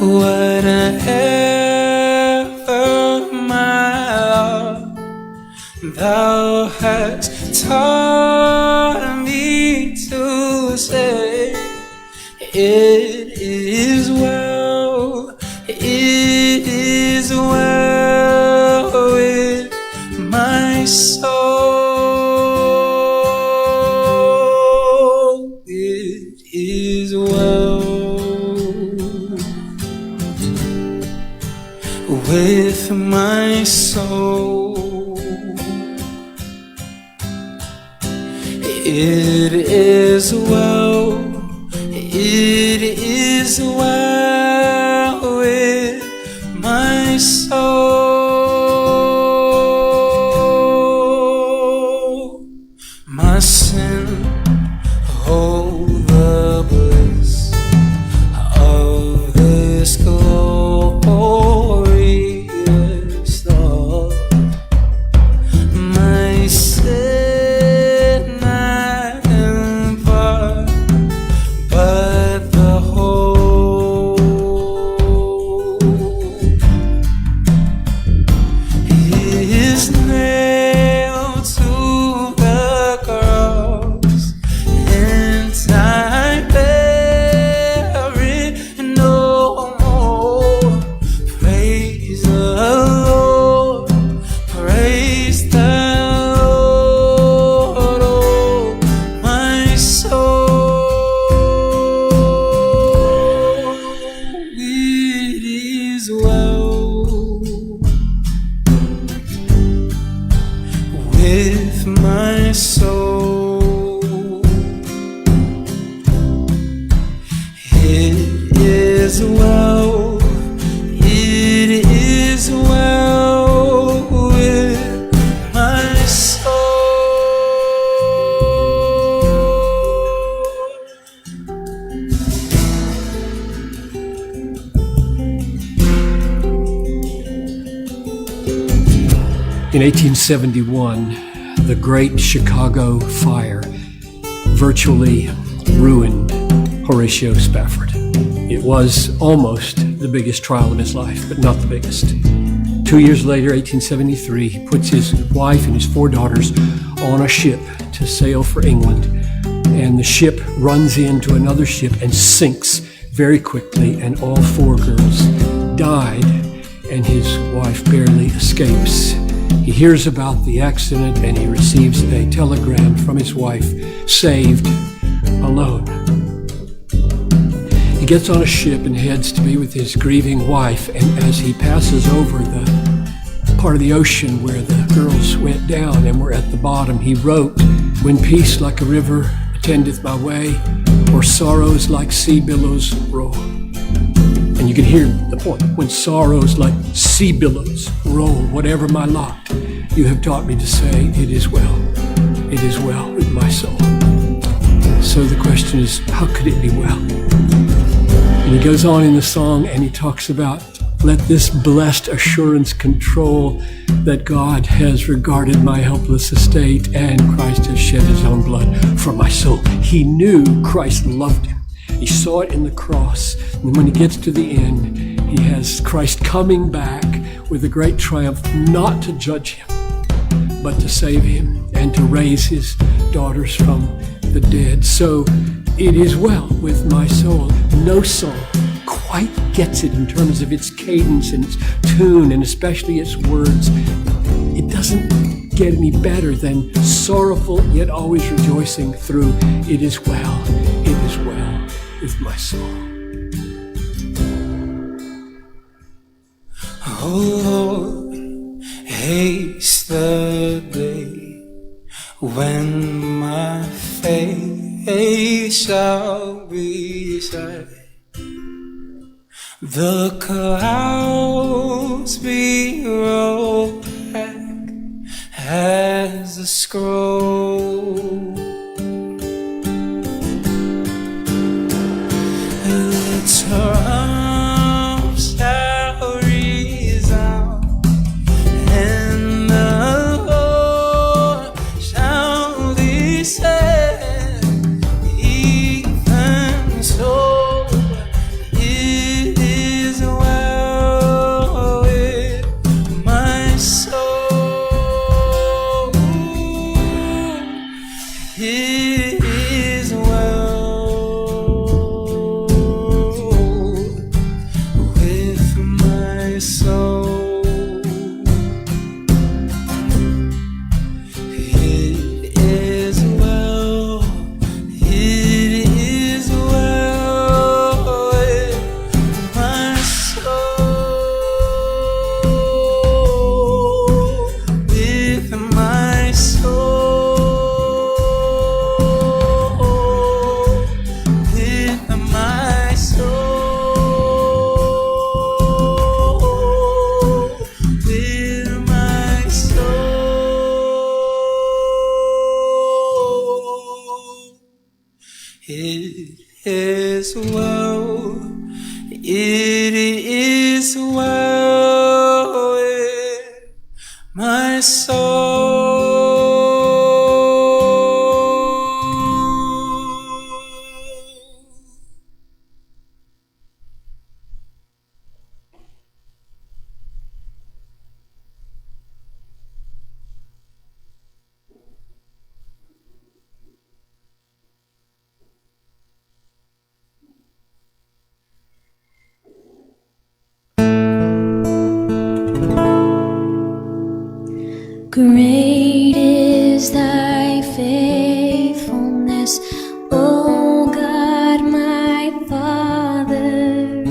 Whatever my love, thou hast taught me to say, it is well, it is well with my soul, it is well with my soul. It is well, it is well with my soul. My sin, oh, the bliss of this glorious thought. My sin not in part, but the whole is nailed to the cross, and I bear it no more. Praise the Lord, praise the Lord, oh my soul. It is well with my soul. It is well, it is well with my In 1871, the Great Chicago Fire virtually ruined Horatio Spafford. It was almost the biggest trial of his life, but not the biggest. 2 years later, 1873, he puts his wife and his 4 daughters on a ship to sail for England, and the ship runs into another ship and sinks very quickly, and all 4 girls died, and his wife barely escapes. He hears about the accident and he receives a telegram from his wife, saved, alone. He gets on a ship and heads to be with his grieving wife, and as he passes over the part of the ocean where the girls went down and were at the bottom, he wrote, "When peace like a river attendeth my way, or sorrows like sea billows roll." And you can hear the point. When sorrows like sea billows roll, whatever my lot, you have taught me to say, it is well with my soul. So the question is, how could it be well? And he goes on in the song and he talks about, let this blessed assurance control that God has regarded my helpless estate and Christ has shed his own blood for my soul. He knew Christ loved him. He saw it in the cross. And when he gets to the end, he has Christ coming back with a great triumph, not to judge him, but to save him and to raise his daughters from the dead. So it is well with my soul. No song quite gets it in terms of its cadence and its tune, and especially its words. It doesn't get any better than sorrowful yet always rejoicing through it is well with my soul. Oh Lord, haste the day when my face shall be sight. The clouds be rolled back as a scroll. The trumps shall resound, and the Lord shall descend. Even so, it is It is well, it is well with my soul. Great is thy faithfulness, O God, my Father.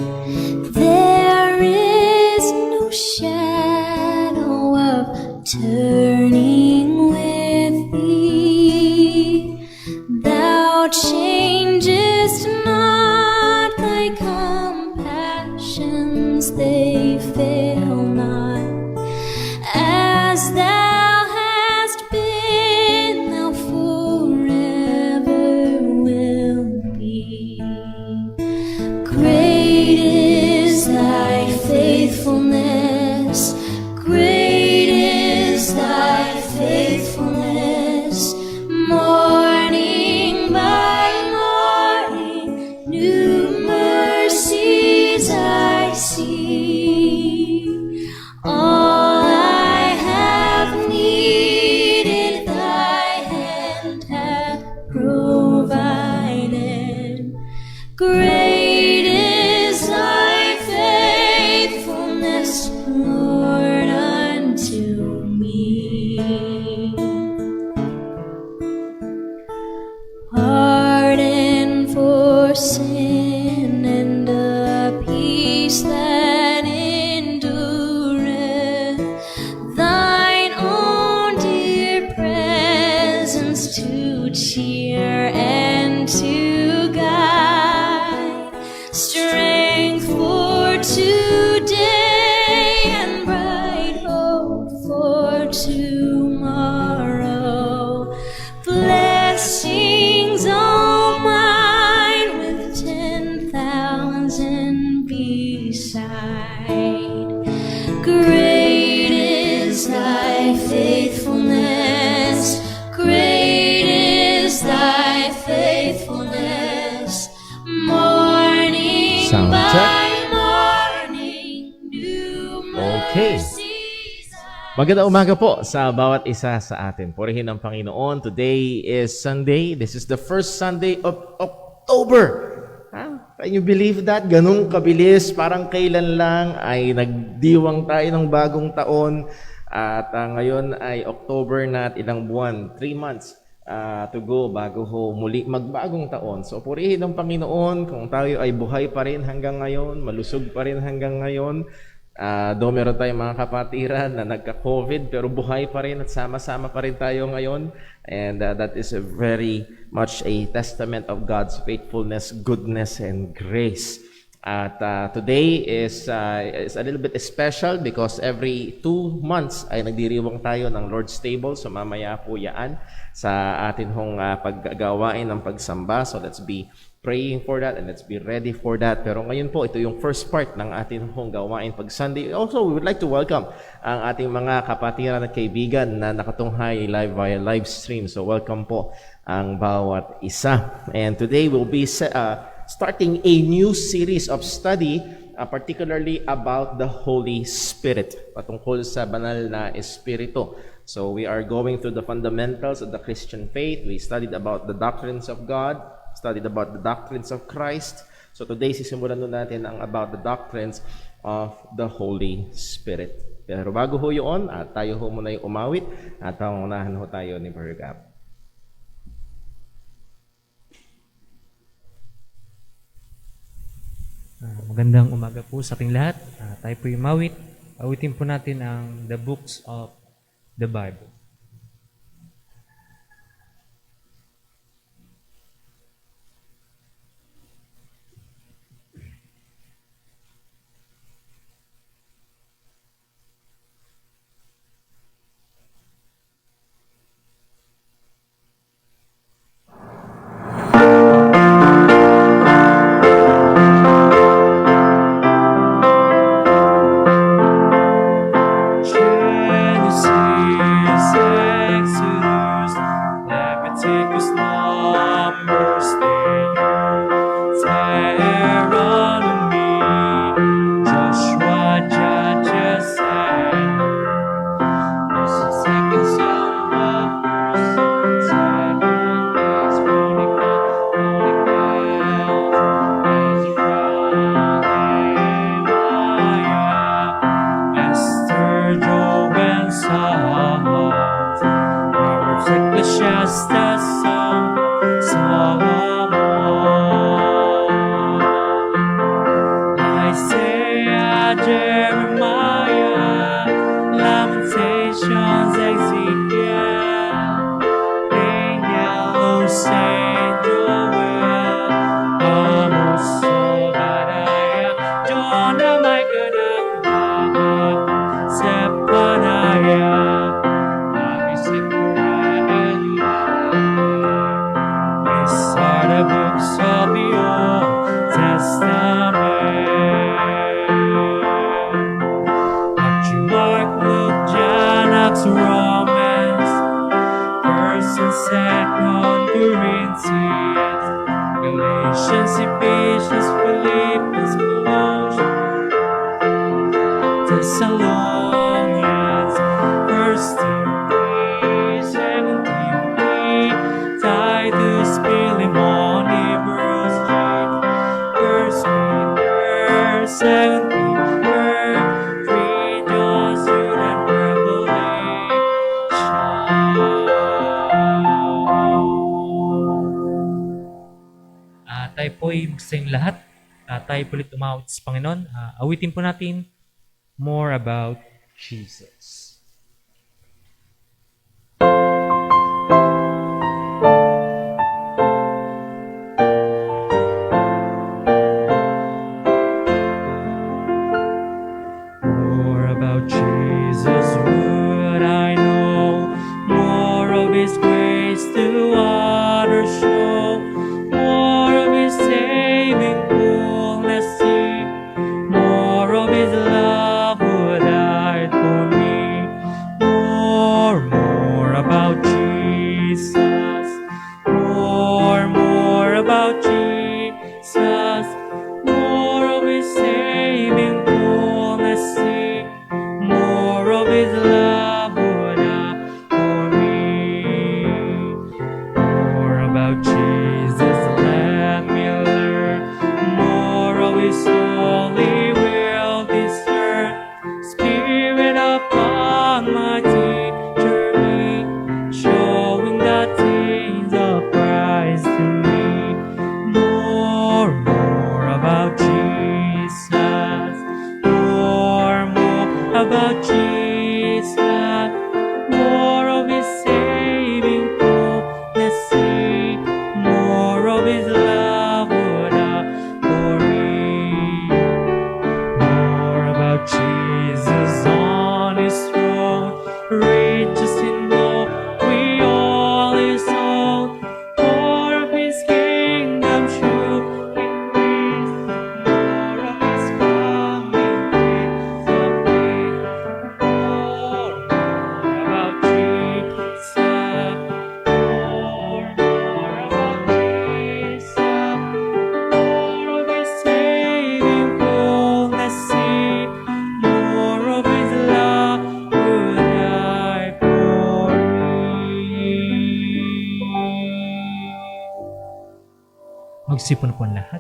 There is no shadow of turning with thee. Thou changest not, thy compassions, they fail not. As thou hast been, thou forever will be. Great is thy faithfulness, great is thy faithfulness. Morning by morning, new mercies I see. All I have needed, thy hand hath provided. Great is thy faithfulness, Lord, unto me. Pardon for sin and a peace that endureth, thine own dear presence to cheer and to guide, strength for today and bright hope for tomorrow. Blessings all mine with 10,000 beside. Great is thy faithfulness, great is thy faithfulness. Morning Sound check. by morning, new Okay. mercies Magandang umaga po sa bawat isa sa atin. Purihin ang Panginoon. Today is Sunday. This is the first Sunday of October. Can you believe that? Ganong kabilis. Parang kailan lang ay nagdiwang tayo ng bagong taon. At ngayon ay October na at ilang buwan. 3 months to go bago ho muli magbagong taon. So purihin ang Panginoon kung tayo ay buhay pa rin hanggang ngayon, malusog pa rin hanggang ngayon. Though meron tayong mga kapatiran na nagka-COVID pero buhay pa rin at sama-sama pa rin tayo ngayon. And that is a very much a testament of God's faithfulness, goodness, and grace. At today is a little bit special because every 2 months ay nagdiriwang tayo ng Lord's Table. So mamaya po yaan sa atin hong paggagawain ng pagsamba. So let's be praying for that and let's be ready for that. Pero ngayon po, ito yung first part ng ating hong gawain pag Sunday. Also, we would like to welcome ang ating mga kapatiran at kaibigan na nakatunghay live via live stream. So welcome po ang bawat isa. And today we'll be starting a new series of study, particularly about the Holy Spirit, patungkol sa banal na Espiritu. So we are going through the fundamentals of the Christian faith. We studied about the doctrines of God, studied about the doctrines of Christ. So today, sisimulan nun natin ang about the doctrines of the Holy Spirit. Pero bago ho yun, tayo ho muna yung umawit at pangunahan ho tayo ni Brother Gab. Magandang umaga po sa ating lahat. Tayo po yung mawit. Awitin po natin ang the books of the Bible. of the Old Testament. Matthew, Mark, Luke, John, Acts, Romans, First and Second Corinthians, Galatians, Ephesians, Philippians, Colossians, Thessalonians, First Timothy, Second Timothy, Titus, Philemon, Hebrews, James, First Peter, Second Peter, 3 John, Jude, and Revelation. Tayo po'y magsasing lahat. Tayo po ulit umawit sa Panginoon. Awitin po natin more about Jesus. More about Jesus would I know, more of His grace to others show, more of His saving fullness see, more of His love who died for me, more about Jesus, more about Jesus, more of His saving fullness see, more of His love who died for me, more about Jesus let me learn, more of His holy will discern, Spirit upon my teacher me, showing the things of Christ to me, more about Jesus, more about Jesus, more of His saving fullness see, more of His love would have for me, more about Jesus on His throne, riches in glory all His own, more of His kingdom true increase, more of His coming Prince of Peace, more about Jesus, more about Jesus, more of His saving fullness see, more of His love would die for me. Magsipon po ang lahat.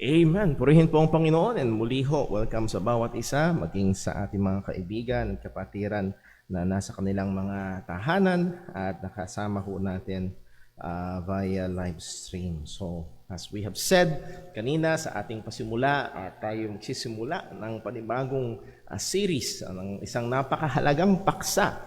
Amen. Purihin po ang Panginoon, and muli ho, welcome sa bawat isa, maging sa ating mga kaibigan at kapatiran na nasa kanilang mga tahanan at nakasama ho natin via live stream. So, as we have said kanina sa ating pasimula, tayo magsisimula ng panibagong series ng isang napakahalagang paksa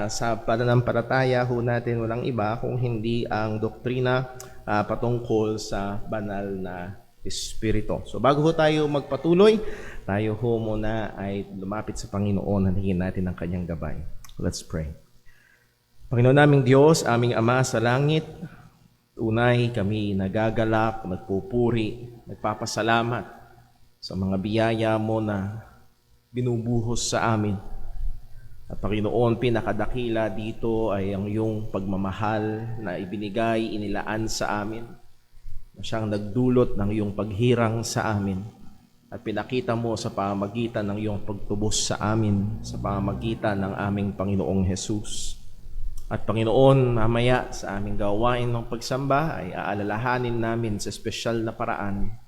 sa pananampalataya ho natin, walang iba kung hindi ang doktrina patungkol sa banal na Espiritu. So bago ho tayo magpatuloy, tayo ho muna ay lumapit sa Panginoon, haningin natin ang kanyang gabay. Let's pray. Panginoon naming Diyos, aming Ama sa langit, unay kami nagagalak, nagpupuri, nagpapasalamat sa mga biyaya mo na binubuhos sa amin. At Panginoon, pinakadakila dito ay ang iyong pagmamahal na ibinigay, inilaan sa amin, na siyang nagdulot ng iyong paghirang sa amin at pinakita mo sa pamamagitan ng iyong pagtubos sa amin, sa pamamagitan ng aming Panginoong Jesus. At Panginoon, mamaya sa aming gawain ng pagsamba ay aalalahanin namin sa espesyal na paraan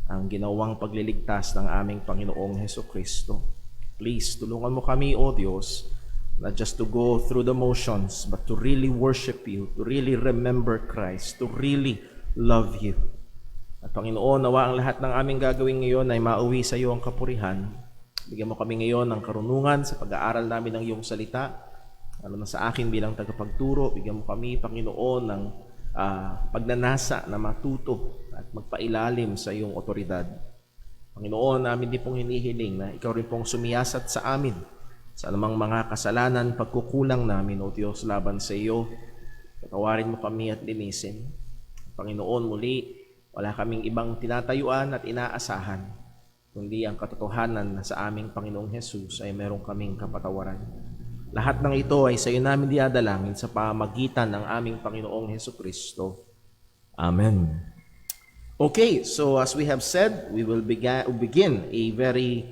ang ginawang pagliligtas ng aming Panginoong Hesukristo. Please, tulungan mo kami, O Diyos, not just to go through the motions, but to really worship you, to really remember Christ, to really love you. At Panginoon, nawa ang lahat ng aming gagawin ngayon ay mauwi sa iyo ang kapurihan. Bigyan mo kami ngayon ng karunungan sa pag-aaral namin ng iyong salita. Lalo na sa akin bilang tagapagturo, bigyan mo kami, Panginoon, ng pagnanasa na matuto at magpailalim sa iyong otoridad. Panginoon, namin din pong hinihiling na ikaw rin pong sumiyasat sa amin Sa anumang mga kasalanan, pagkukulang namin, O Diyos, laban sa iyo, patawarin mo kami at linisin. Panginoon, muli, wala kaming ibang tinatayuan at inaasahan, kundi ang katotohanan na sa aming Panginoong Hesus ay meron kaming kapatawaran. Lahat ng ito ay sa iyo namin diadalangin sa pamagitan ng aming Panginoong Hesukristo. Amen. Okay, so as we have said, we will begin a very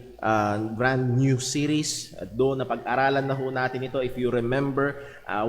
brand new series. At doon na pag-aralan na ho natin ito, if you remember,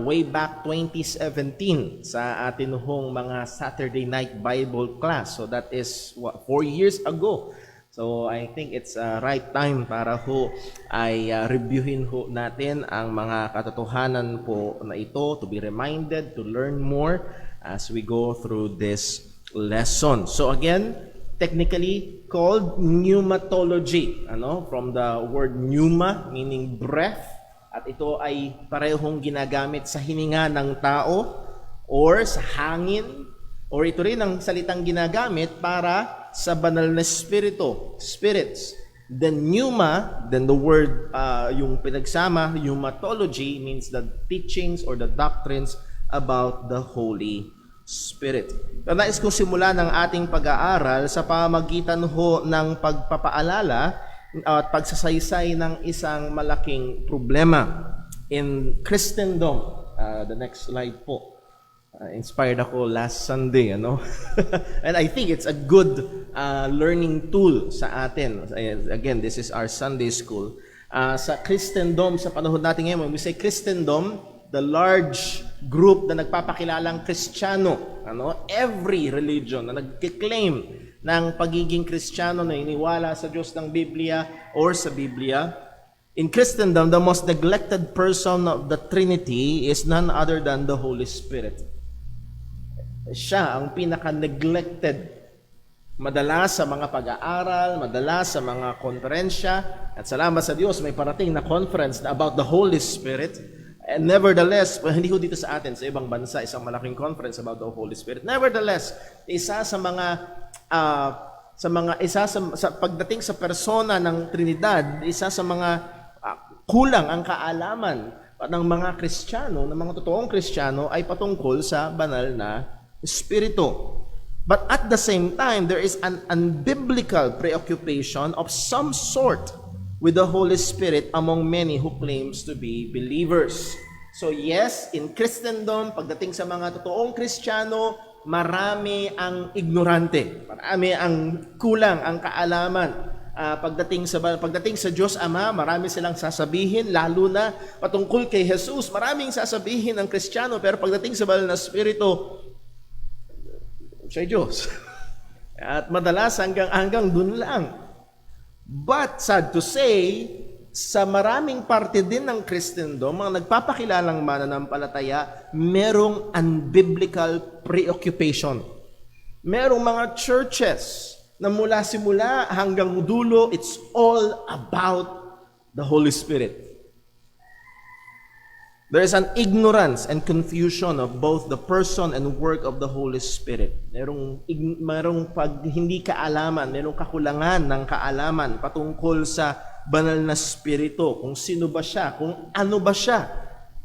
way back 2017 sa atin hong mga Saturday night Bible class. So that is 4 years ago. So I think it's right time para ho ay reviewin ho natin ang mga katotohanan po na ito, to be reminded, to learn more as we go through this lesson. So again, technically called pneumatology, from the word pneuma, meaning breath, at ito ay parehong ginagamit sa hininga ng tao or sa hangin, or ito rin ang salitang ginagamit para sa banal na spirits. Then pneuma, then the word, yung pinagsama, pneumatology, means the teachings or the doctrines about the Holy Spirit. Nais kong simulan ng ating pag-aaral sa pamagitan ho ng pagpapaalala at pagsasaysay ng isang malaking problema in Christendom. The next slide po. Inspired ako last Sunday, and I think it's a good learning tool sa atin. Again, this is our Sunday school. Sa Christendom, sa panahon natin ngayon, when we say Christendom, the large group na nagpapakilalang Kristiyano, every religion na nagkiklaim ng pagiging Kristiyano na iniwala sa Diyos ng Biblia or sa Biblia. In Christendom, the most neglected person of the Trinity is none other than the Holy Spirit. Siya ang pinaka-neglected. Madalas sa mga pag-aaral, madalas sa mga konferensya, at salamat sa Diyos, may parating na conference na about the Holy Spirit. And nevertheless, hindi ko dito sa atin, sa ibang bansa, isang malaking conference about the Holy Spirit. Nevertheless, pagdating sa persona ng Trinidad, isa sa mga kulang ang kaalaman ng mga Kristiyano, ng mga totoong Kristiyano, ay patungkol sa banal na Espiritu. But at the same time, there is an unbiblical preoccupation of some sort with the Holy Spirit among many who claims to be believers. So yes, in Christendom, pagdating sa mga totoong Kristiyano, marami ang ignorante, marami ang kulang ang kaalaman. Pagdating sa Diyos Ama, marami silang sasabihin, lalo na patungkol kay Jesus, maraming sasabihin ng Kristiyano, pero pagdating sa banal na Espiritu, siya Diyos. At madalas hanggang dun lang. But sad to say, sa maraming parte din ng Christendom, mga nagpapakilalang mananampalataya, merong unbiblical preoccupation. Merong mga churches na mula simula hanggang dulo, it's all about the Holy Spirit. There is an ignorance and confusion of both the person and work of the Holy Spirit. Merong hindi kaalaman, merong kakulangan ng kaalaman patungkol sa banal na Espiritu, kung sino ba siya, kung ano ba siya.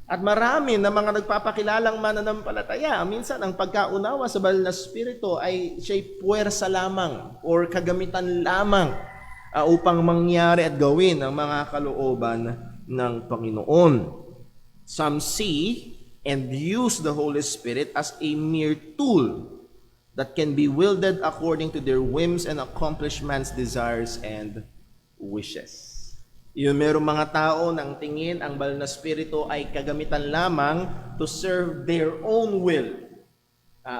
At marami na mga nagpapakilalang mananampalataya, minsan ang pagkaunawa sa banal na Espiritu ay siya'y puwersa lamang or kagamitan lamang upang mangyari at gawin ang mga kalooban ng Panginoon. Some see and use the Holy Spirit as a mere tool that can be wielded according to their whims and accomplish man's desires and wishes. Yun, merong mga tao nang tingin ang banal na Espiritu ay kagamitan lamang to serve their own will,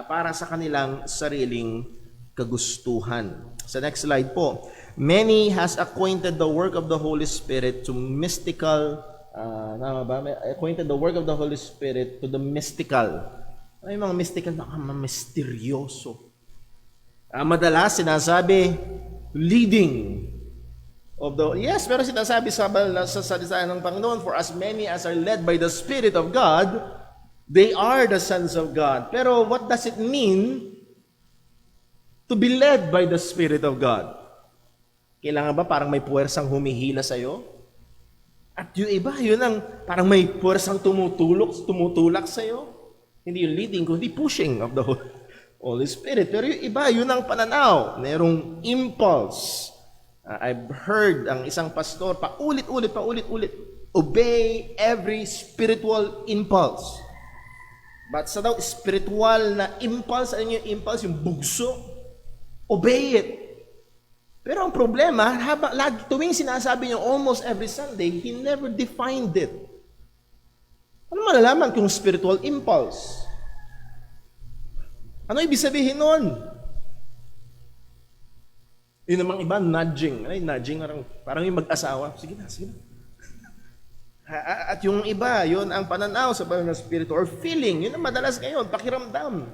para sa kanilang sariling kagustuhan. Sa next slide po. Many has acquainted the work of the Holy Spirit to mystical acquainted the work of the Holy Spirit to the mystical. Ay, mga mystical na misteryoso. Madalas sinasabi, leading of the... Yes, pero sinasabi sa salita ng Panginoon, for as many as are led by the Spirit of God, they are the sons of God. Pero what does it mean to be led by the Spirit of God? Kailangan ba parang may puwersang humihila sa'yo? At yung iba, yun ang parang may puwersang tumutulak sa'yo. Hindi yung leading, kundi pushing of the Holy Spirit. Pero yung iba, yun ang pananaw. Merong impulse. I've heard ang isang pastor, paulit-ulit, obey every spiritual impulse. But sa daw, spiritual na impulse, ano yung impulse? Yung bugso. Obey it. Pero ang problema, tuwing sinasabi niya almost every Sunday, he never defined it. Ano malalaman kung spiritual impulse? Ano ibig sabihin nun? Yun namang iba, nudging. Nudging, parang yung mag-asawa. Sige na. At yung iba, yun ang pananaw sa banal na spirito or feeling. Yun ang madalas ngayon, pakiramdam.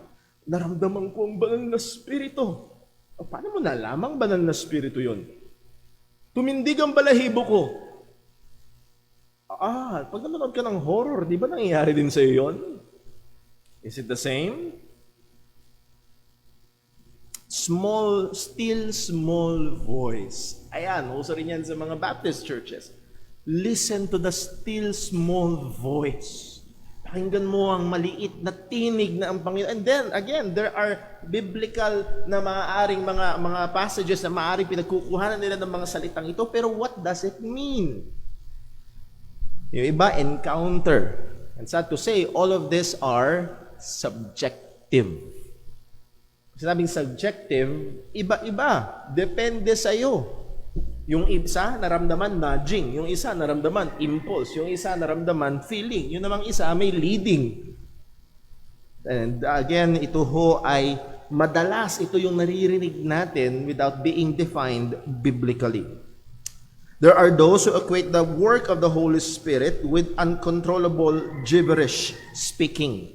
Naramdaman ko ang banal na spirito. O, paano mo nalamang banal na spirito yun? Tumindig ang balahibo ko. Pag nanonood ka ng horror, di ba nangyayari din sa'yo yun? Is it the same? Still small voice. Ayan, uso rin yan sa mga Baptist churches. Listen to the still small voice. Pakinggan mo ang maliit na tinig na ang Panginoon. And then, again, there are biblical na maaaring mga passages na maaaring pinagkukuhanan nila ng mga salitang ito. Pero what does it mean? Yung iba, encounter. And sad to say, all of these are subjective. Sinabing subjective, iba-iba. Depende sa'yo. Yung isa, naramdaman nudging. Yung isa, naramdaman impulse. Yung isa, naramdaman feeling. Yung namang isa, may leading. And again, ito ho ay madalas, ito yung naririnig natin without being defined biblically. There are those who equate the work of the Holy Spirit with uncontrollable gibberish speaking.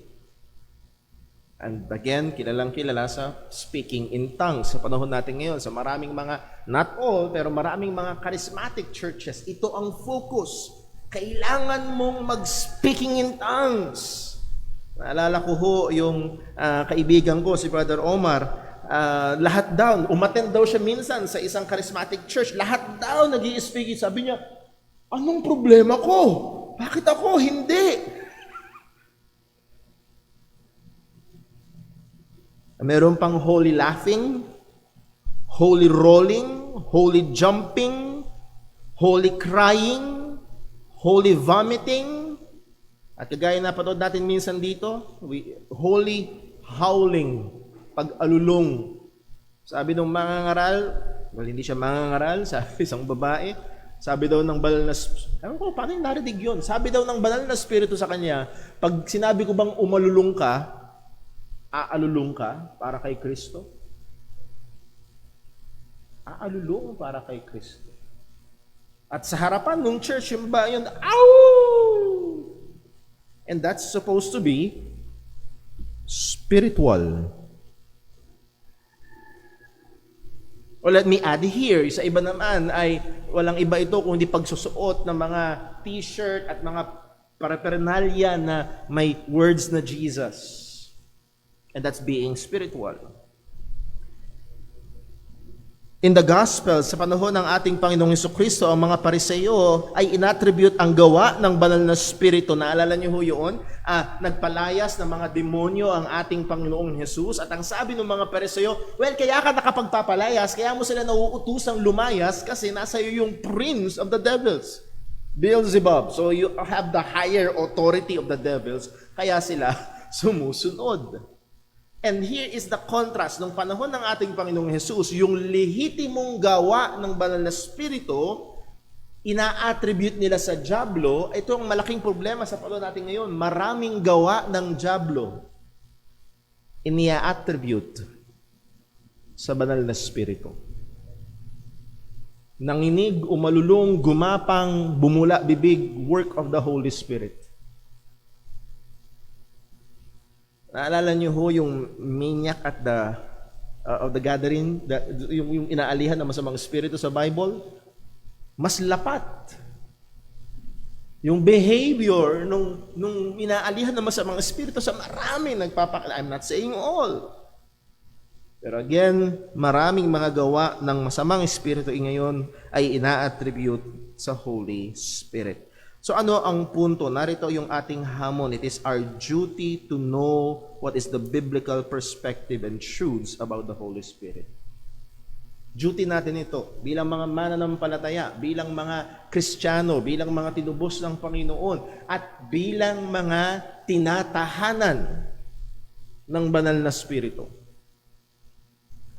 And again, kilalang-kilala sa speaking in tongues sa panahon natin ngayon. Sa maraming mga, not all, pero maraming mga charismatic churches, ito ang focus. Kailangan mong mag-speaking in tongues. Naalala ko ho yung kaibigan ko, si Brother Omar, lahat daw, umattend daw siya minsan sa isang charismatic church, lahat daw nag-i-speaking. Sabi niya, anong problema ko? Bakit ako? Hindi. Meron pang holy laughing, holy rolling, holy jumping, holy crying, holy vomiting, at kagaya na panood natin minsan dito, holy howling, pag-alulong. Sabi ng mangangaral, hindi siya mangangaral, sabi isang babae, sabi daw ng banal na, ewan ko, paano yung narinig yun? Sabi daw ng banal na spirito sa kanya, pag sinabi ko bang umalulong ka, aalulong ka para kay Kristo? Aalulong para kay Kristo. At sa harapan ng church, yung ba yun, ow! And that's supposed to be spiritual. Well, let me add here, sa iba naman ay walang iba ito kung hindi pagsusuot ng mga t-shirt at mga paraphernalia na may words na Jesus. And that's being spiritual. In the gospel, sa panahon ng ating Panginoong Jesucristo, ang mga Pariseo ay inattribute ang gawa ng banal na spirito. Naalala niyo ho yun? Nagpalayas ng mga demonyo ang ating Panginoong Jesus. At ang sabi ng mga Pariseo, well, kaya ka nakapagpapalayas, kaya mo sila nauutosang lumayas kasi nasa iyo yung prince of the devils, Beelzebub. So you have the higher authority of the devils, kaya sila sumusunod. And here is the contrast. Nung panahon ng ating Panginoong Jesus, yung lehitimong gawa ng banal na spirito, ina-attribute nila sa dyablo. Ito ang malaking problema sa panahon natin ngayon. Maraming gawa ng dyablo, inia-attribute sa banal na spirito. Nanginig, umalulong, gumapang, bumula, bibig, work of the Holy Spirit. Naalala niyo ho yung maniac at of the gathering, yung inaalihan ng masamang espiritu sa Bible? Mas lapat. Yung behavior nung inaalihan ng masamang espiritu sa marami I'm not saying all. Pero again, maraming mga gawa ng masamang espiritu ngayon ay ina-attribute sa Holy Spirit. So ano ang punto? Narito yung ating hamon. It is our duty to know what is the biblical perspective and truths about the Holy Spirit. Duty natin ito bilang mga mananampalataya, bilang mga Kristiyano, bilang mga tinubos ng Panginoon, at bilang mga tinatahanan ng banal na Espiritu.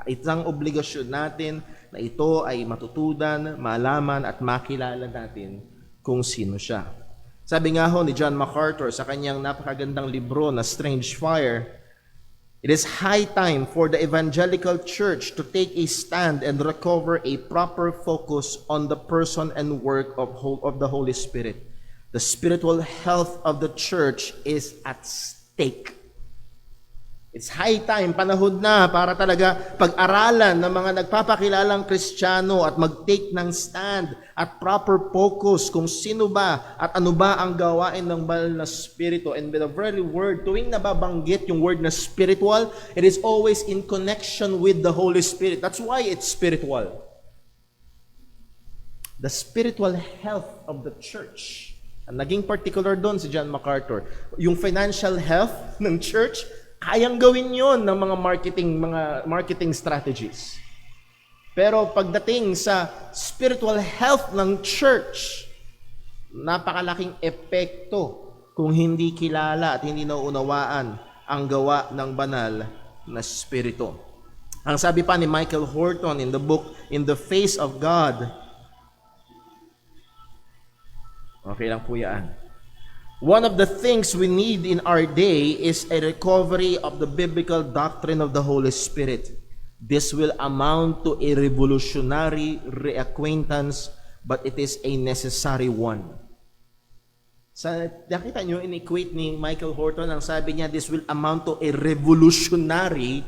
Isang obligasyon natin na ito ay matutunan, malaman at makilala natin kung sino siya. Sabi nga ho ni John MacArthur sa kanyang napakagandang libro na Strange Fire, it is high time for the evangelical church to take a stand and recover a proper focus on the person and work of the Holy Spirit. The spiritual health of the church is at stake. It's high time, panahon na para talaga pag-aralan ng mga nagpapakilalang Kristiyano at mag-take ng stand at proper focus kung sino ba at ano ba ang gawain ng banal na Espiritu. And with the very word, tuwing nababanggit yung word na spiritual, it is always in connection with the Holy Spirit. That's why it's spiritual. The spiritual health of the church. Ang naging particular doon si John MacArthur. Yung financial health ng church, kayang gawin yon ng mga marketing strategies. Pero pagdating sa spiritual health ng church, napakalaking epekto kung hindi kilala at hindi nauunawaan ang gawa ng banal na Espiritu. Ang sabi pa ni Michael Horton in the book In the Face of God, okay lang po yan. One of the things we need in our day is a recovery of the biblical doctrine of the Holy Spirit. This will amount to a revolutionary reacquaintance, but it is a necessary one. Nakita nyo, in-equate ni Michael Horton, ang sabi niya, this will amount to a revolutionary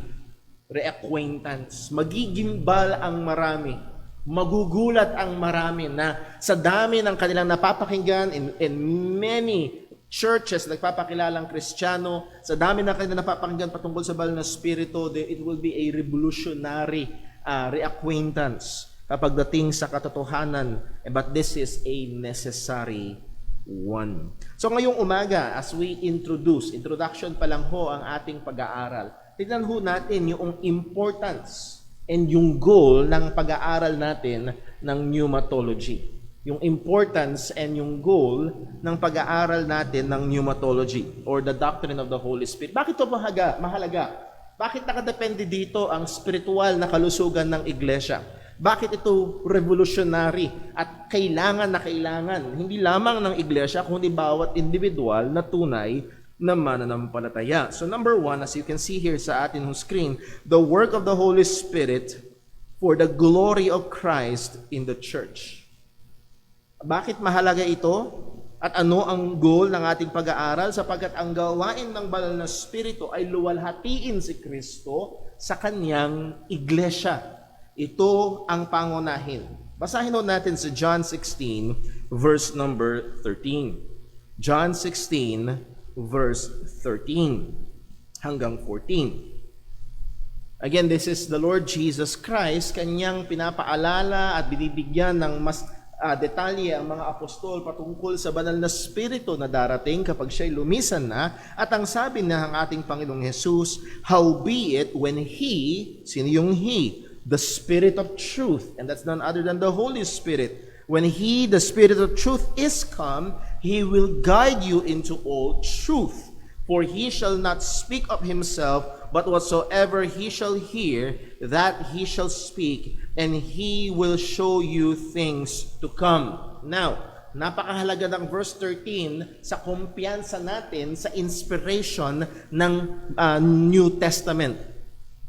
reacquaintance. Magigimbal ang marami. Magugulat ang marami na sa dami ng kanilang napapakinggan in many churches nagpapakilalang Kristiyano, sa dami na kanilang napapakinggan patungkol sa banal na Espiritu, it will be a revolutionary reacquaintance kapag dating sa katotohanan. But this is a necessary one. So ngayong umaga, as we introduction pa lang ho ang ating pag-aaral, tignan ho natin yung importance and yung goal ng pag-aaral natin ng pneumatology. Yung importance and yung goal ng pag-aaral natin ng pneumatology or the doctrine of the Holy Spirit. Bakit ito mahalaga? Bakit nakadepende dito ang spiritual na kalusugan ng iglesia? Bakit ito revolutionary at kailangan na kailangan, hindi lamang ng iglesia, kundi bawat individual na tunay na mananampalataya. So number one, as you can see here sa ating screen, the work of the Holy Spirit for the glory of Christ in the church. Bakit mahalaga ito? At ano ang goal ng ating pag-aaral? Sapagkat ang gawain ng banal na Espiritu ay luwalhatiin si Kristo sa kanyang iglesia. Ito ang pangunahin. Basahin natin sa John 16, verse number 13. John 16, verse 13 hanggang 14. Again, this is the Lord Jesus Christ. Kanyang pinapaalala at binibigyan ng mas detalye ang mga apostol patungkol sa banal na Espiritu na darating kapag siya'y lumisan na. At ang sabi na ng ating Panginoong Jesus, howbeit when He, sino yung He? The Spirit of truth, and that's none other than the Holy Spirit. When He, the Spirit of truth, is come, He will guide you into all truth. For He shall not speak of Himself, but whatsoever He shall hear, that He shall speak, and He will show you things to come. Now, napakahalaga ng verse 13 sa kumpiyansa natin sa inspiration ng New Testament.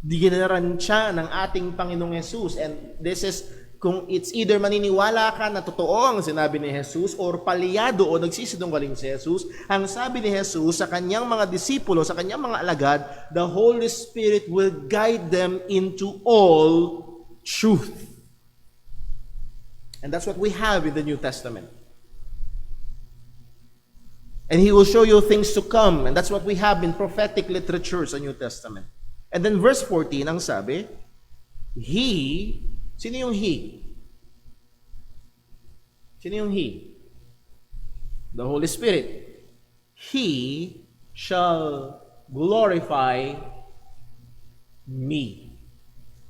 Dinararan siya ng ating Panginoong Jesus, and this is kung it's either maniniwala ka na totoo ang sinabi ni Jesus or palyado o nagsisinungaling si Jesus. Ang sabi ni Jesus sa kanyang mga disipulo, sa kanyang mga alagad, the Holy Spirit will guide them into all truth. And that's what we have in the New Testament. And He will show you things to come. And that's what we have in prophetic literature sa New Testament. And then verse 14, ang sabi, He, sino yung He? Sino yung He? the Holy Spirit, He shall glorify me.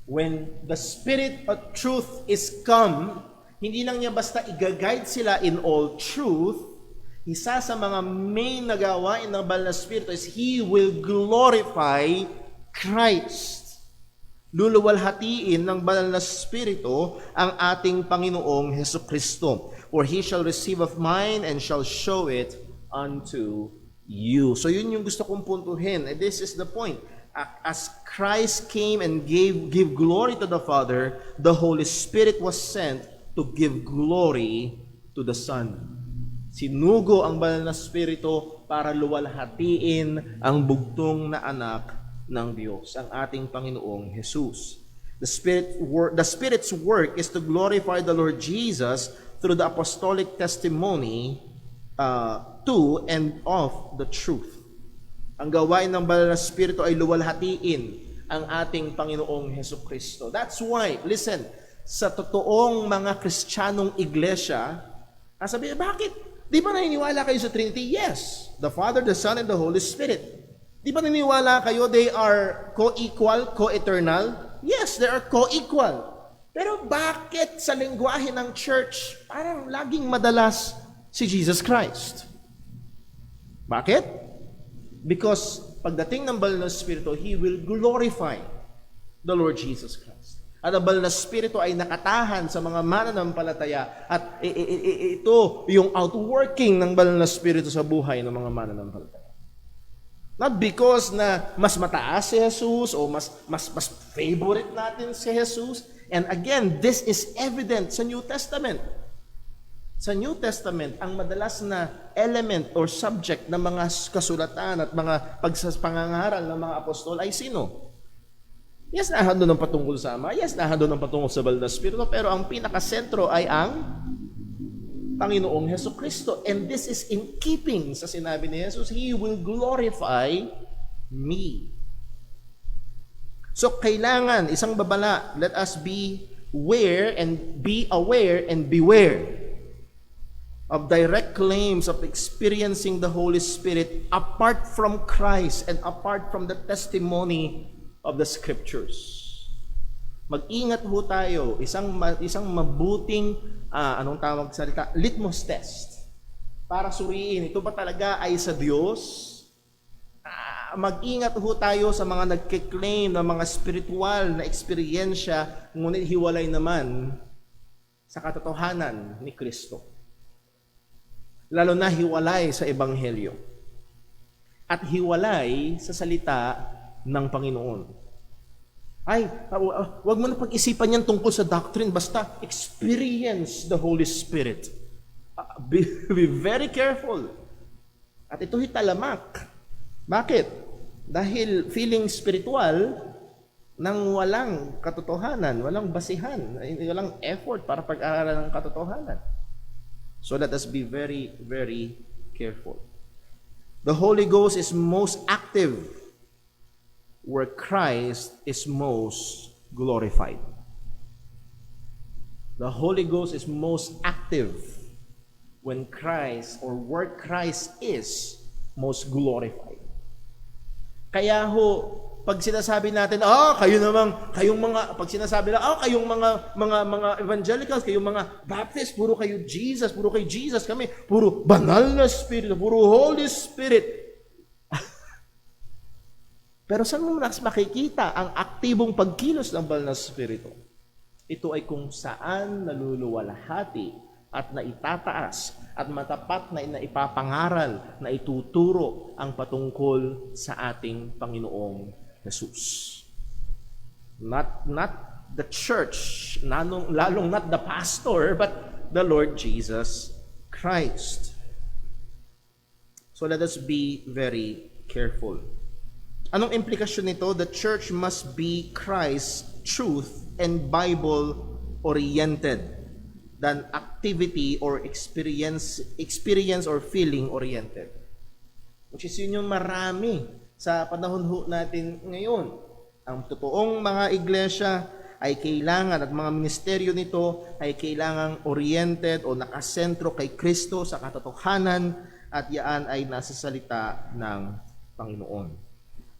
When the Spirit of truth is come, hindi lang niya basta i-guide sila in all truth. Isa sa mga main na gawain ng Banal na Espiritu is He will glorify Christ. Luluwalhatiin ng Banal na Espiritu ang ating Panginoong Hesukristo. For He shall receive of mine and shall show it unto you. So yun yung gusto kong puntuhin. And this is the point. As Christ came and give glory to the Father, the Holy Spirit was sent to give glory to the Son. Sinugo ang Banal na Espiritu para luwalhatiin ang bugtong na anak ng Diyos, ang ating Panginoong Jesus. The Spirit's work is to glorify the Lord Jesus through the apostolic testimony to and of the truth. Ang gawain ng Banal na Espiritu ay luwalhatiin ang ating Panginoong Hesukristo. That's why, listen, sa totoong mga Kristiyanong iglesia, sabi, bakit? Di ba naniniwala kayo sa Trinity? Yes. The Father, the Son, and the Holy Spirit. Di ba naniniwala kayo they are co-equal, co-eternal? Yes, they are co-equal. Pero bakit sa lengguwahe ng church, parang laging madalas si Jesus Christ? Bakit? Because pagdating ng Banal na Espiritu, He will glorify the Lord Jesus Christ. At ang Banal na Espiritu ay nakatahan sa mga mananampalataya at ito yung outworking ng Banal na Espiritu sa buhay ng mga mananampalataya. Not because na mas mataas si Jesus o mas favorite natin si Jesus. And again, this is evident sa New Testament. Sa New Testament, ang madalas na element or subject ng mga kasulatan at mga pangangaral ng mga apostol ay sino? Yes, nahandon ng patungkol sa Ama. Yes, nahandon ng patungkol sa Banal na Espiritu. Pero ang pinakasentro ay ang Panginoong Hesukristo. And this is in keeping sa sinabi ni Jesus, He will glorify me. So, kailangan, isang babala, let us be aware and beware of direct claims of experiencing the Holy Spirit apart from Christ and apart from the testimony of the Scriptures. Mag-ingat ho tayo, isang mabuting, anong tawag salita? Litmus test. Para suriin, ito ba talaga ay sa Diyos? Mag-ingat ho tayo sa mga nagkiklaim ng mga spiritual na eksperyensya, ngunit hiwalay naman sa katotohanan ni Kristo. Lalo na hiwalay sa Ebanghelyo. At hiwalay sa salita ng Panginoon. Ay, wag mo na pag-isipan yan tungkol sa doctrine, basta experience the Holy Spirit. Be very careful. At ito'y talamak. Bakit? Dahil feeling spiritual nang walang katotohanan, walang basihan, walang effort para pag-aralan ng katotohanan. So let us be very, very careful. The Holy Ghost is most active where Christ is most glorified. The Holy Ghost is most active when Christ or where Christ is most glorified. Kaya ho, pag sinasabi natin, pag sinasabi na, kayong mga evangelicals, kayong mga Baptist, puro kayo Jesus kami, puro Banal na Espiritu, puro Holy Spirit. Pero saan mo makikita ang aktibong pagkilos ng Banal na Espiritu? Ito ay kung saan naluluwalhati at naitataas at matapat na ipapangaral na ituturo ang patungkol sa ating Panginoong Jesus. Not the church, lalong not the pastor, but the Lord Jesus Christ. So let us be very careful. Anong implikasyon nito? The church must be Christ, truth, and Bible-oriented than activity or experience or feeling oriented. Which is yun yung marami sa panahon natin ngayon. Ang totoong mga iglesia ay kailangan at mga ministeryo nito ay kailangang oriented o nakasentro kay Kristo sa katotohanan at yaan ay nasa salita ng Panginoon.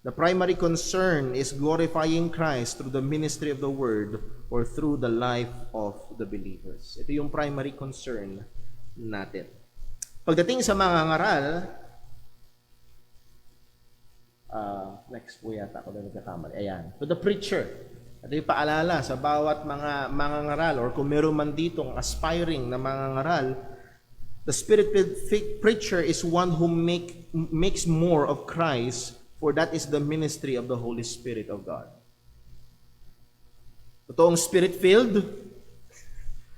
The primary concern is glorifying Christ through the ministry of the Word or through the life of the believers. Ito yung primary concern natin. Pagdating sa mga ngaral, next po yata ako na nagkakamali. Ayan. To the preacher. Ito yung paalala sa bawat mga ngaral or kung meron man ditong aspiring na mga ngaral, the Spirit-filled preacher is one who makes more of Christ, for that is the ministry of the Holy Spirit of God. Totoong Spirit-filled,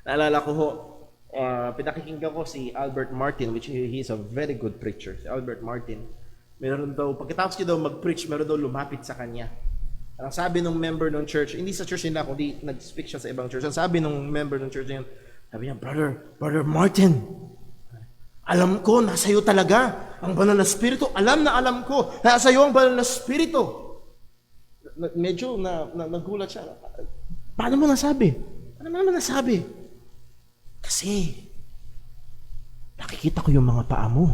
naalala ko ho, pinakikinggan ko si Albert Martin, which he's a very good preacher. Si Albert Martin, meron daw, pagkatapos niya daw mag-preach, meron daw lumapit sa kanya. Ang sabi ng member ng church, hindi sa church nila, kundi nag-speak siya sa ibang church. Ang sabi ng member ng church niya, sabi niya, Brother Martin, alam ko, nasa iyo talaga ang banal na spirito. Alam ko, nasa iyo ang banal na spirito. Medyo nagulat siya. Paano mo nasabi? Paano mo naman nasabi? Kasi, nakikita ko yung mga paa mo.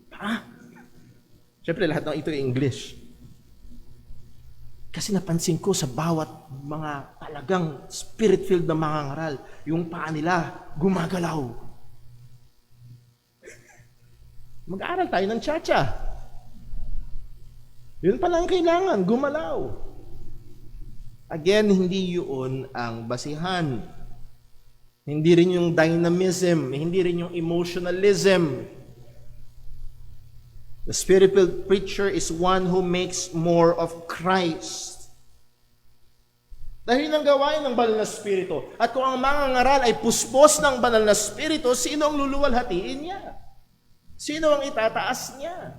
Paa? Siyempre, lahat ng ito ay English. Kasi napansin ko sa bawat mga talagang spirit-filled na mga ngaral, yung paa nila gumagalaw. Mag-aaral tayo ng cha-cha. Yun pala ang kailangan, gumalaw. Again, hindi yun ang basihan. Hindi rin yung dynamism, hindi rin yung emotionalism. The Spirit-filled preacher is one who makes more of Christ. Dahil ang gawain ng banal na spirito. At kung ang mga ngaral ay puspos ng banal na spirito, sino ang luluwalhatiin niya? Sino ang itataas niya?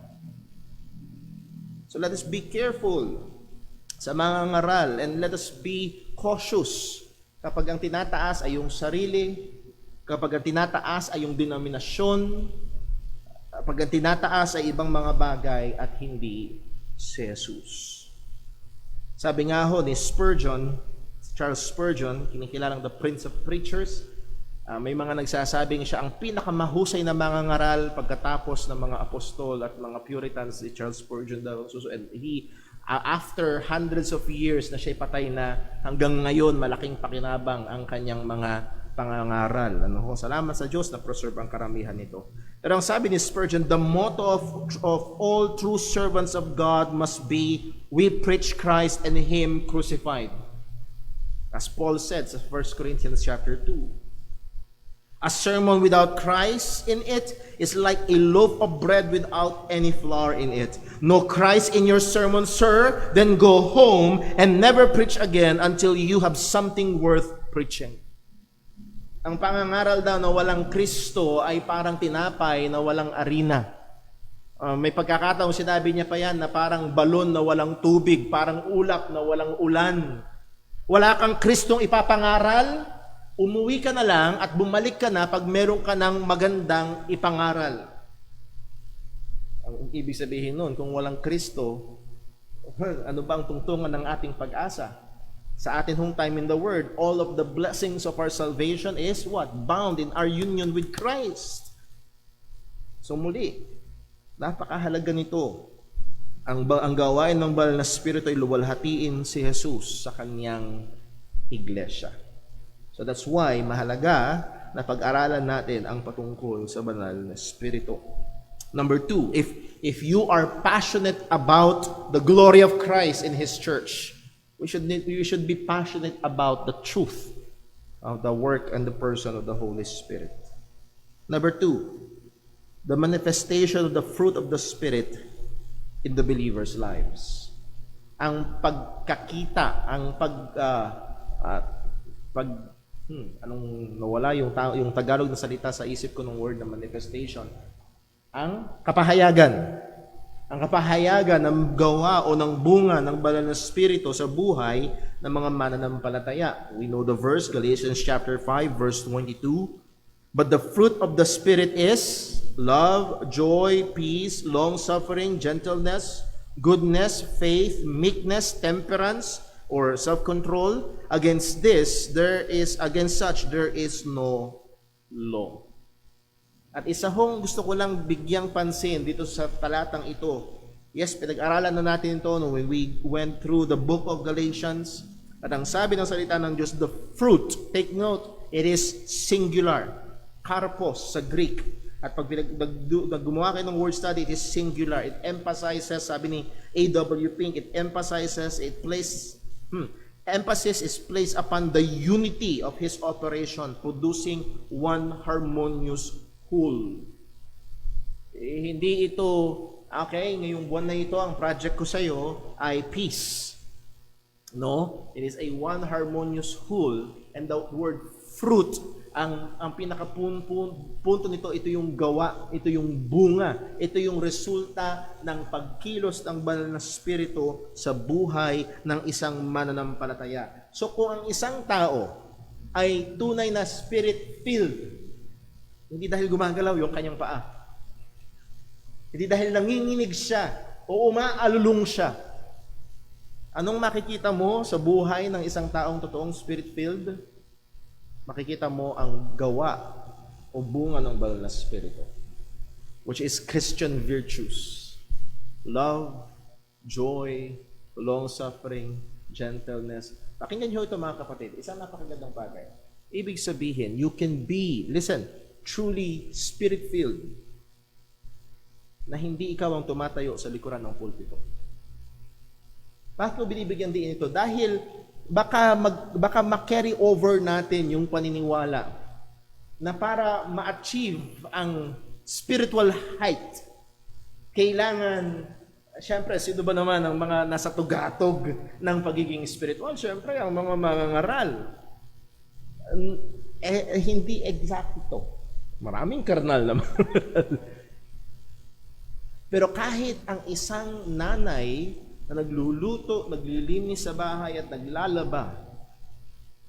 So let us be careful sa mga ngaral and let us be cautious kapag ang tinataas ay yung sarili, kapag ang tinataas ay yung denominasyon, kapag ang tinataas ay ibang mga bagay at hindi si Jesus. Sabi nga ho ni Spurgeon, Charles Spurgeon, kinikilalang the Prince of Preachers, may mga nagsasabing siya ang pinakamahusay na mga ngaral pagkatapos ng mga apostol at mga Puritans, si Charles Spurgeon daw. And he, after hundreds of years na siya patay na, hanggang ngayon malaking pakinabang ang kanyang mga pangangaral. Salamat sa Diyos na preserve ang karamihan nito. Pero ang sabi ni Spurgeon, the motto of all true servants of God must be, we preach Christ and Him crucified. As Paul said sa 1 Corinthians chapter 2. A sermon without Christ in it is like a loaf of bread without any flour in it. No Christ in your sermon, sir, then go home and never preach again until you have something worth preaching. Ang pangangaral daw na walang Kristo ay parang tinapay na walang arena. May pagkakataon sinabi niya pa yan na parang balon na walang tubig, parang ulap na walang ulan. Wala kang Kristong ipapangaral, umuwi ka na lang at bumalik ka na pag meron ka ng magandang ipangaral. Ang ibig sabihin nun, kung walang Kristo, ano ba ang tungtungan ng ating pag-asa? Sa atin hong time in the Word, all of the blessings of our salvation is what? Bound in our union with Christ. So muli, napakahalaga nito. Ang gawain ng banal na Espiritu ay luwalhatiin si Jesus sa kanyang iglesia. So that's why mahalaga na pag-aralan natin ang patungkol sa banal na Espiritu. Number 2, if you are passionate about the glory of Christ in His church, we should be passionate about the truth of the work and the person of the Holy Spirit. Number 2, the manifestation of the fruit of the Spirit in the believers' lives. Ang pagkakita, ang anong nawala yung Tagalog na salita sa isip ko ng word na manifestation. Ang kapahayagan. Ang kapahayagan ng gawa o ng bunga ng banal na Espiritu sa buhay ng mga mananampalataya. We know the verse, Galatians chapter 5, verse 22. But the fruit of the Spirit is love, joy, peace, long-suffering, gentleness, goodness, faith, meekness, temperance. or self-control. Against such, there is no law. At isa hong gusto ko lang bigyang pansin dito sa talatang ito. Yes, pinag-aralan na natin ito when we went through the book of Galatians. At ang sabi ng salita ng Diyos, the fruit, take note, it is singular. Karpos sa Greek. At pag gumawa kayo ng word study, it is singular. It emphasizes, sabi ni A.W. Pink, emphasis is placed upon the unity of His operation, producing one harmonious whole. Hindi ito, okay, ngayong buwan na ito, ang project ko sa iyo ay peace. No, it is a one harmonious whole, and the word fruit, ang pinakapunto nito, ito yung gawa, ito yung bunga, ito yung resulta ng pagkilos ng banal na spirito sa buhay ng isang mananampalataya. So kung ang isang tao ay tunay na spirit-filled, hindi dahil gumagalaw yung kanyang paa, hindi dahil nanginginig siya o umaalulong siya, anong makikita mo sa buhay ng isang taong totoong spirit-filled? Makikita mo ang gawa o bunga ng banal na spirito, which is Christian virtues. Love, joy, long-suffering, gentleness. Pakinggan nyo ito mga kapatid. Isang napakagandang bagay. Ibig sabihin, you can be, listen, truly spirit-filled na hindi ikaw ang tumatayo sa likuran ng pulpito. Bakit mo binibigyan din ito? Dahil baka ma-carry over natin yung paniniwala na para ma-achieve ang spiritual height, kailangan, syempre, sino ba naman ang mga nasa tugatog ng pagiging spiritual? Syempre, ang mga mangangaral. Hindi exacto. Maraming karnal naman. Pero kahit ang isang nanay na nagluluto, naglilinis sa bahay at naglalaba,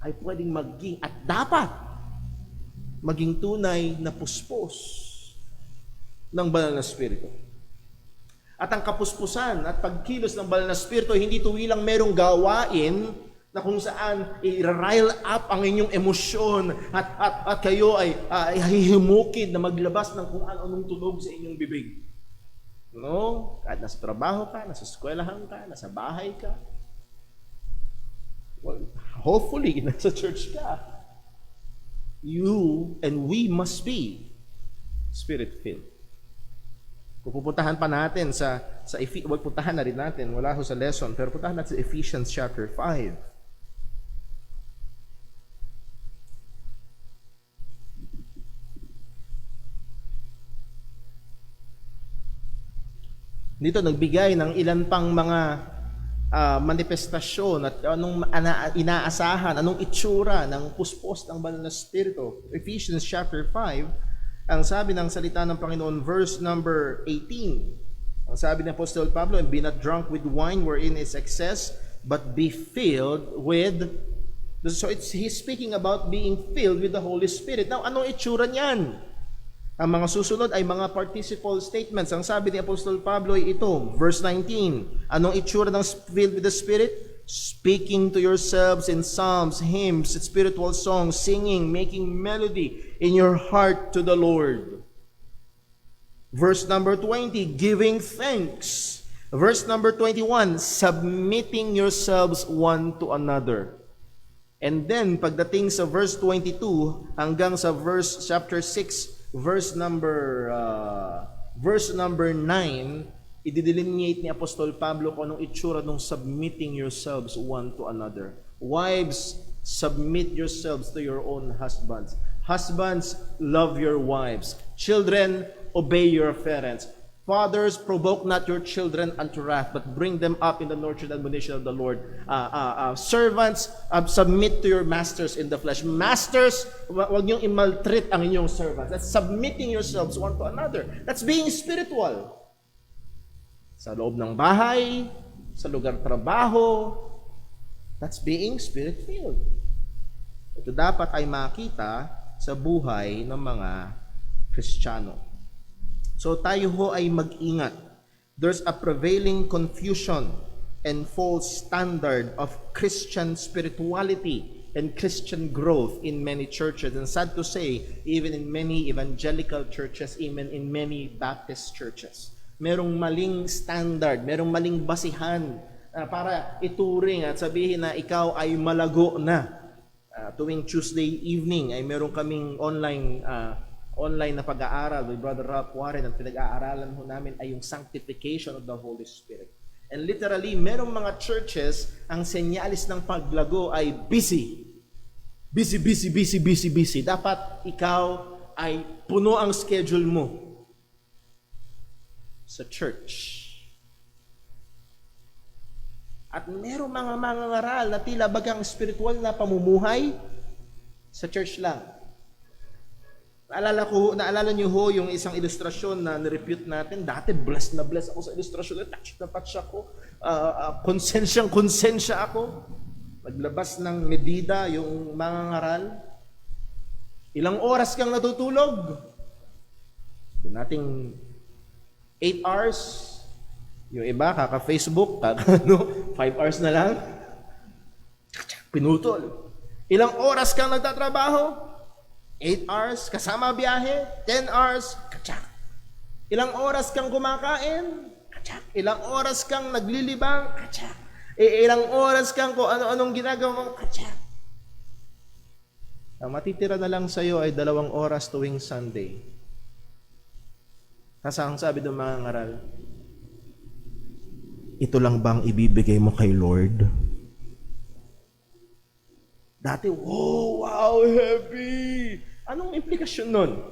ay pwedeng maging at dapat maging tunay na puspos ng banal na spirito. At ang kapuspusan at pagkilos ng banal na spirito, hindi tuwilang merong gawain na kung saan i-rile up ang inyong emosyon at kayo ay hihimukid na maglabas ng kung anong tunog sa inyong bibig. No? Kahit nasa trabaho ka, nasa eskwelahan ka, nasa bahay ka. Well, hopefully, nasa church ka. You and we must be spirit-filled. Kung pupuntahan pa natin puntahan na rin natin, wala ho sa lesson, pero puntahan natin sa Ephesians chapter 5. Dito nagbigay ng ilan pang mga manifestasyon at anong inaasahan, anong itsura ng puspos ng banal na spirito. Ephesians chapter 5, ang sabi ng salita ng Panginoon, verse number 18. Ang sabi ng Apostle Pablo, and be not drunk with wine wherein is excess, but be filled with. So he's speaking about being filled with the Holy Spirit. Now, anong itsura niyan? Ang mga susunod ay mga participle statements. Ang sabi ni Apostol Pablo ay ito, verse 19. Anong itsura ng filled with the Spirit? Speaking to yourselves in psalms, hymns, spiritual songs, singing, making melody in your heart to the Lord. Verse number 20, giving thanks. Verse number 21, submitting yourselves one to another. And then, pagdating sa verse 22 hanggang sa chapter 6, verse number 9, i-delineate ni Apostol Pablo kung anong itsura ng submitting yourselves one to another. Wives, submit yourselves to your own husbands. Husbands, love your wives. Children, obey your parents. Fathers, provoke not your children unto wrath, but bring them up in the nurture and admonition of the Lord. Servants, submit to your masters in the flesh. Masters, huwag niyong i-maltreat ang inyong servants. That's submitting yourselves one to another. That's being spiritual. Sa loob ng bahay, sa lugar trabaho, that's being spirit-filled. Ito dapat ay makita sa buhay ng mga Kristiyano. So tayo ho ay mag-ingat. There's a prevailing confusion and false standard of Christian spirituality and Christian growth in many churches. And sad to say, even in many evangelical churches, even in many Baptist churches. Merong maling standard, merong maling basihan para ituring at sabihin na ikaw ay malago na. Tuwing Tuesday evening ay meron kaming online na pag-aaral with Brother Ralph Warren. Ang pinag-aaralan ho namin ay yung sanctification of the Holy Spirit. And literally, merong mga churches, ang senyalis ng paglago ay busy. Busy, busy, busy, busy, busy. Dapat ikaw ay puno ang schedule mo sa church. At merong mga mangangaral na tila bagang spiritual na pamumuhay sa church lang. Naalala niyo ho yung isang ilustrasyon na nirepute natin. Dati blessed na blessed ako sa ilustrasyon. Touch na touch ako. Konsensya ako. Maglabas ng medida yung mangangaral. Ilang oras kang natutulog? Sabi nating 8 hours. Yung iba, kaka-Facebook, 5 hours na lang. Pinutol. Ilang oras kang nagtatrabaho? 8 hours, kasama biyahe, 10 hours, katsak. Ilang oras kang kumakain, katsak. Ilang oras kang naglilibang, katsak. Ilang oras kang kung ano-anong ginagawa mo, katsak. Ang matitira na lang sa'yo ay 2 oras tuwing Sunday. Kasi ang sabi ng mga ngaral, ito lang bang ibibigay mo kay Lord? Dati, wow, heavy! Anong implikasyon nun?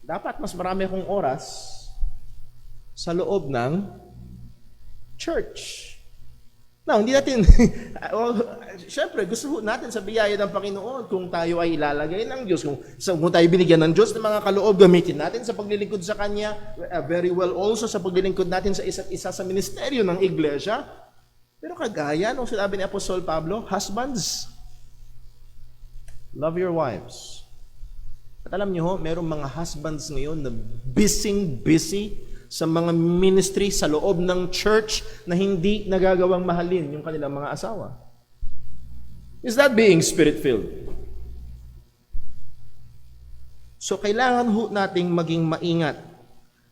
Dapat mas marami akong oras sa loob ng church. Now, hindi natin, syempre, gusto natin sa biyaya ng Panginoon kung tayo ay ilalagay ng Diyos, kung tayo binigyan ng Diyos ng mga kaloob, gamitin natin sa paglilingkod sa Kanya, very well also sa paglilingkod natin sa isa't isa sa ministeryo ng iglesia. Pero kagaya nung sinabi ni Apostol Pablo, husbands, love your wives. At alam niyo ho, merong mga husbands ngayon na busy sa mga ministry sa loob ng church na hindi nagagawang mahalin yung kanilang mga asawa. Is that being spirit-filled? So kailangan ho nating maging maingat.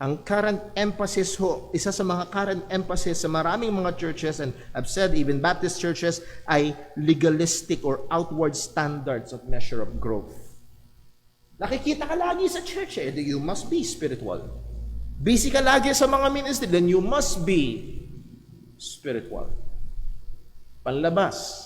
Ang current emphasis ho, isa sa mga current emphasis sa maraming mga churches, and I've said even Baptist churches, ay legalistic or outward standards of measure of growth. Nakikita ka lagi sa church, you must be spiritual. Busy ka lagi sa mga ministry, then you must be spiritual. Panlabas.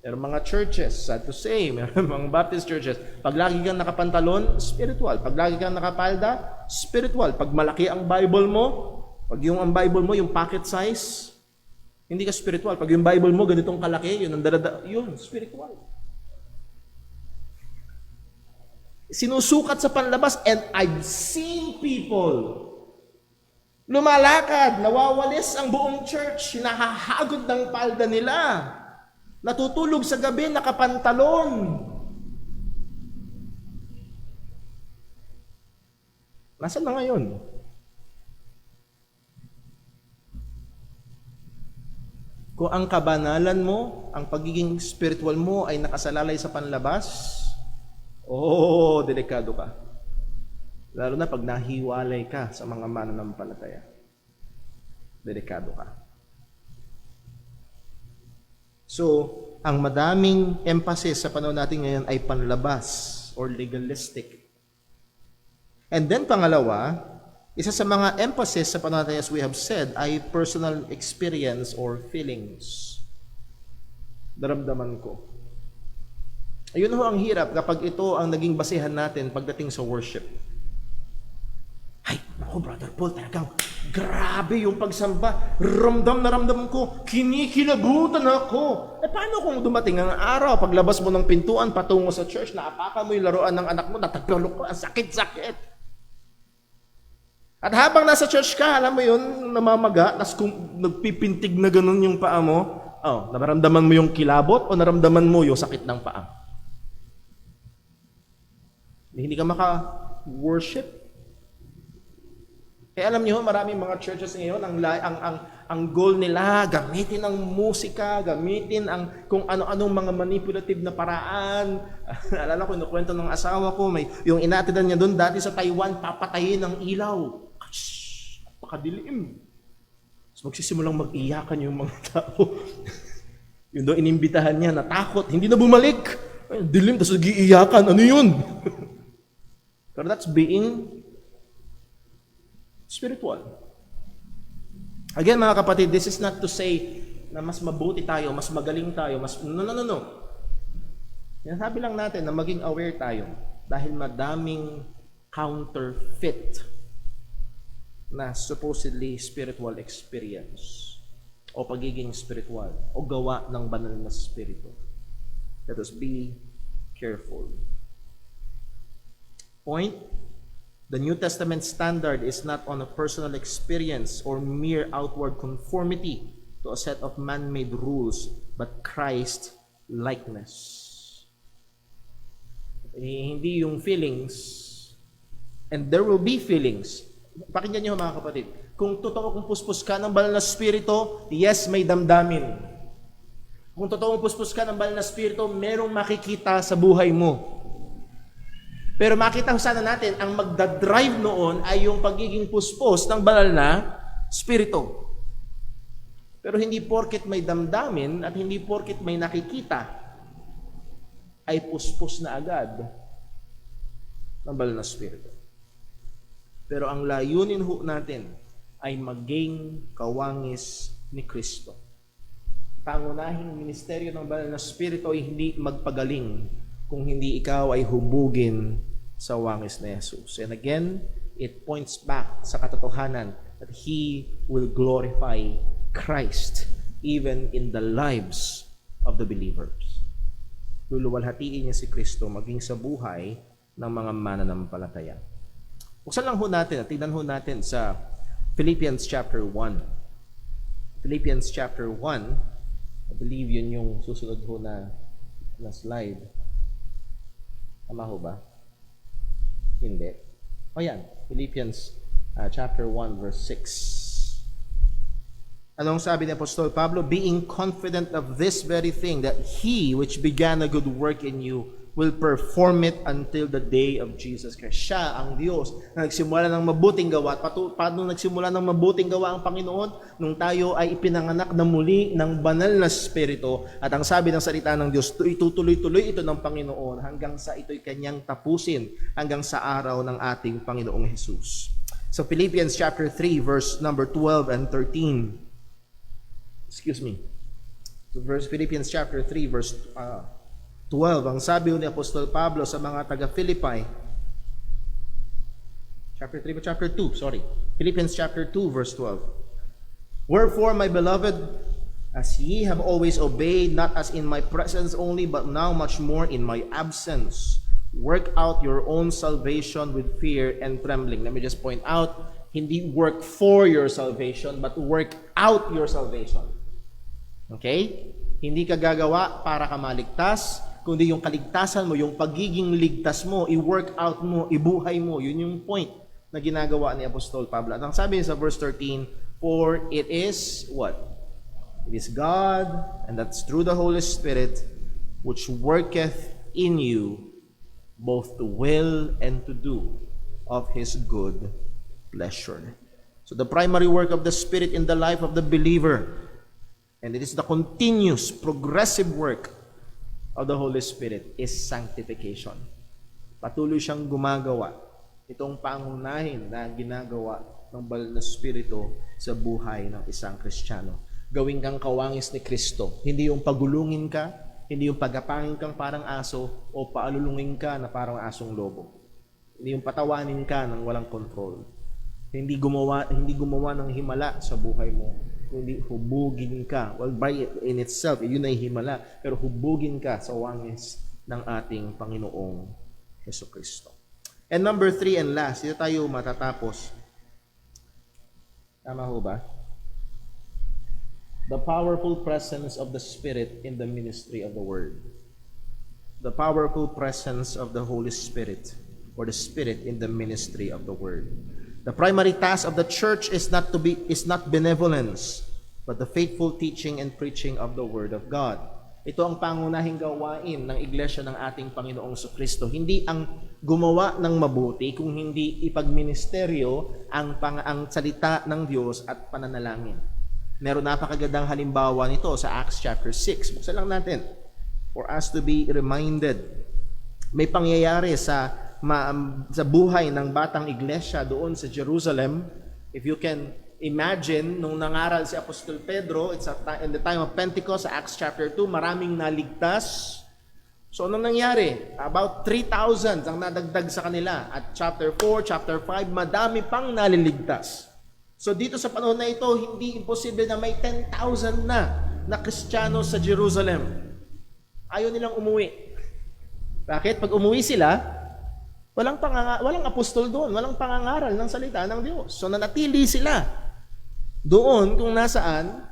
Meron mga churches, sad to say, meron mga Baptist churches, pag lagi kang nakapantalon, spiritual. Pag lagi kang nakapalda, spiritual. Pag malaki ang Bible mo, pag yung ang Bible mo, yung pocket size, hindi ka spiritual. Pag yung Bible mo, ganitong kalaki, yun, yun, spiritual. Sinusukat sa panlabas, and I've seen people lumalakad, nawawalis ang buong church, hinahahagod ng palda nila. Natutulog sa gabi, nakapantalon. Nasaan na ngayon? Kung ang kabanalan mo, ang pagiging spiritual mo ay nakasalalay sa panlabas, delikado ka. Lalo na pag nahiwalay ka sa mga mananampalataya. Delikado ka. So, ang madaming emphasis sa panahon natin ngayon ay panlabas or legalistic. And then pangalawa, isa sa mga emphasis sa panahon natin, as we have said, ay personal experience or feelings. Naramdaman ko. Ayun ho ang hirap kapag ito ang naging basehan natin pagdating sa worship. Ay, ako Brother Paul, talagang grabe yung pagsamba. Ramdam na ramdam ko, kinikilabutan ako. Paano kung dumating ang araw, paglabas mo ng pintuan patungo sa church, naapakan mo yung laruan ng anak mo, natagpalok ko, ang sakit-sakit. At habang nasa church ka, alam mo yun, namamaga, nagpipintig na ganun yung paa mo, naramdaman mo yung kilabot o naramdaman mo yung sakit ng paa? Hindi ka maka-worship. Kaya alam niyo, maraming mga churches ngayon, Ang goal nila, gamitin ang musika, gamitin ang kung ano-anong mga manipulative na paraan. Naalala ko, kwento ng asawa ko, yung inatidan niya doon dati sa Taiwan, papatayin ng ilaw. Napakadilim. So magsisimulang mag-iyakan yung mga tao. Yun doon, inimbitahan niya, natakot, hindi na bumalik. Ay, dilim, tapos nag-iiyakan. Ano yun? Pero that's being spiritual. Again, mga kapatid, this is not to say na mas mabuti tayo, mas magaling tayo, no. Sinasabi lang natin na maging aware tayo dahil madaming counterfeit na supposedly spiritual experience o pagiging spiritual o gawa ng banal na spirito. Let us be careful. Point: the New Testament standard is not on a personal experience or mere outward conformity to a set of man-made rules, but Christ-likeness. Hindi yung feelings, and there will be feelings. Pakinggan niyo mga kapatid, kung totoo kung puspos ka ng banal na spirito, yes, may damdamin. Kung totoo kung puspos ka ng banal na spirito, merong makikita sa buhay mo. Pero makita sana natin, ang magdadrive noon ay yung pagiging puspos ng banal na spirito. Pero hindi porket may damdamin at hindi porket may nakikita, ay puspos na agad ng banal na spirito. Pero ang layunin ho natin ay maging kawangis ni Kristo. Pangunahing ministeryo ng banal na spirito ay hindi magpagaling kung hindi ikaw ay hubugin sa wangis ni Jesus. And again, it points back sa katotohanan that He will glorify Christ even in the lives of the believers. Luluwalhatiin niya si Kristo maging sa buhay ng mga mananampalataya. Buksan lang ho natin at tignan ho natin sa Philippians chapter 1. Philippians chapter 1, I believe yun yung susunod ho na slide. Tama ho ba? Hindi. O yan, Philippians chapter 1 verse 6. Anong sabi ni Apostol Pablo? Being confident of this very thing, that He which began a good work in you will perform it until the day of Jesus Christ. Siya ang Diyos na nagsimula ng mabuting gawa. At paano nagsimula ng mabuting gawa ang Panginoon? Nung tayo ay ipinanganak na muli ng banal na spirito. At ang sabi ng salita ng Diyos, itutuloy-tuloy ito ng Panginoon hanggang sa ito'y kanyang tapusin, hanggang sa araw ng ating Panginoong Jesus. So Philippians chapter 3 verse number 12 and 13. Excuse me. So Philippians chapter 3 verse 12, ang sabi ni Apostol Pablo sa mga taga-Philippi, chapter 2, Philippians chapter 2, verse 12. Wherefore, my beloved, as ye have always obeyed, not as in my presence only, but now much more in my absence, work out your own salvation with fear and trembling. Let me just point out, hindi work for your salvation, but work out your salvation. Okay? Hindi ka gagawa para ka maligtas, kundi yung kaligtasan mo, yung pagiging ligtas mo, i-work out mo, ibuhay mo. Yun yung point na ginagawa ni Apostol Pablo. At ang sabi niya sa verse 13, for it is what? It is God, and that's through the Holy Spirit, which worketh in you both to will and to do of His good pleasure. So the primary work of the Spirit in the life of the believer, and it is the continuous, progressive work of the Holy Spirit, is sanctification. Patuloy siyang gumagawa. Itong pangunahin na ginagawa ng banal na spirito sa buhay ng isang Kristiyano. Gawin kang kawangis ni Kristo. Hindi yung pagulungin ka, hindi yung pagapangin kang parang aso o paalulungin ka na parang asong lobo. Hindi yung patawanin ka ng walang control. Hindi gumawa ng himala sa buhay mo. Hindi hubugin ka. Well, by in itself, yun ay himala. Pero hubugin ka sa wangis ng ating Panginoong Jesucristo. And number 3 and last, dito tayo matatapos. Tama ho ba? The powerful presence of the Spirit in the ministry of the Word. The powerful presence of the Holy Spirit, or the Spirit in the ministry of the Word. The primary task of the church is not benevolence, but the faithful teaching and preaching of the Word of God. Ito ang pangunahing gawain ng iglesia ng ating Panginoong Kristo. Hindi ang gumawa ng mabuti, kung hindi ipagministeryo ang salita ng Diyos at pananalangin. Meron napakagandang halimbawa nito sa Acts chapter 6. Buksan lang natin for us to be reminded. May pangyayari sa buhay ng batang iglesia doon sa Jerusalem. If you can imagine, nung nangaral si Apostol Pedro, it's in the time of Pentecost, sa Acts chapter 2, maraming naligtas. So, anong nangyari? About 3,000 ang nadagdag sa kanila. At chapter 4, chapter 5, madami pang naliligtas. So, dito sa panahon na ito, hindi imposible na may 10,000 na Kristiyano sa Jerusalem. Ayaw nilang umuwi. Bakit? Pag umuwi sila, walang apostol doon, walang pangangaral ng salita ng Diyos. So, nanatili sila doon kung nasaan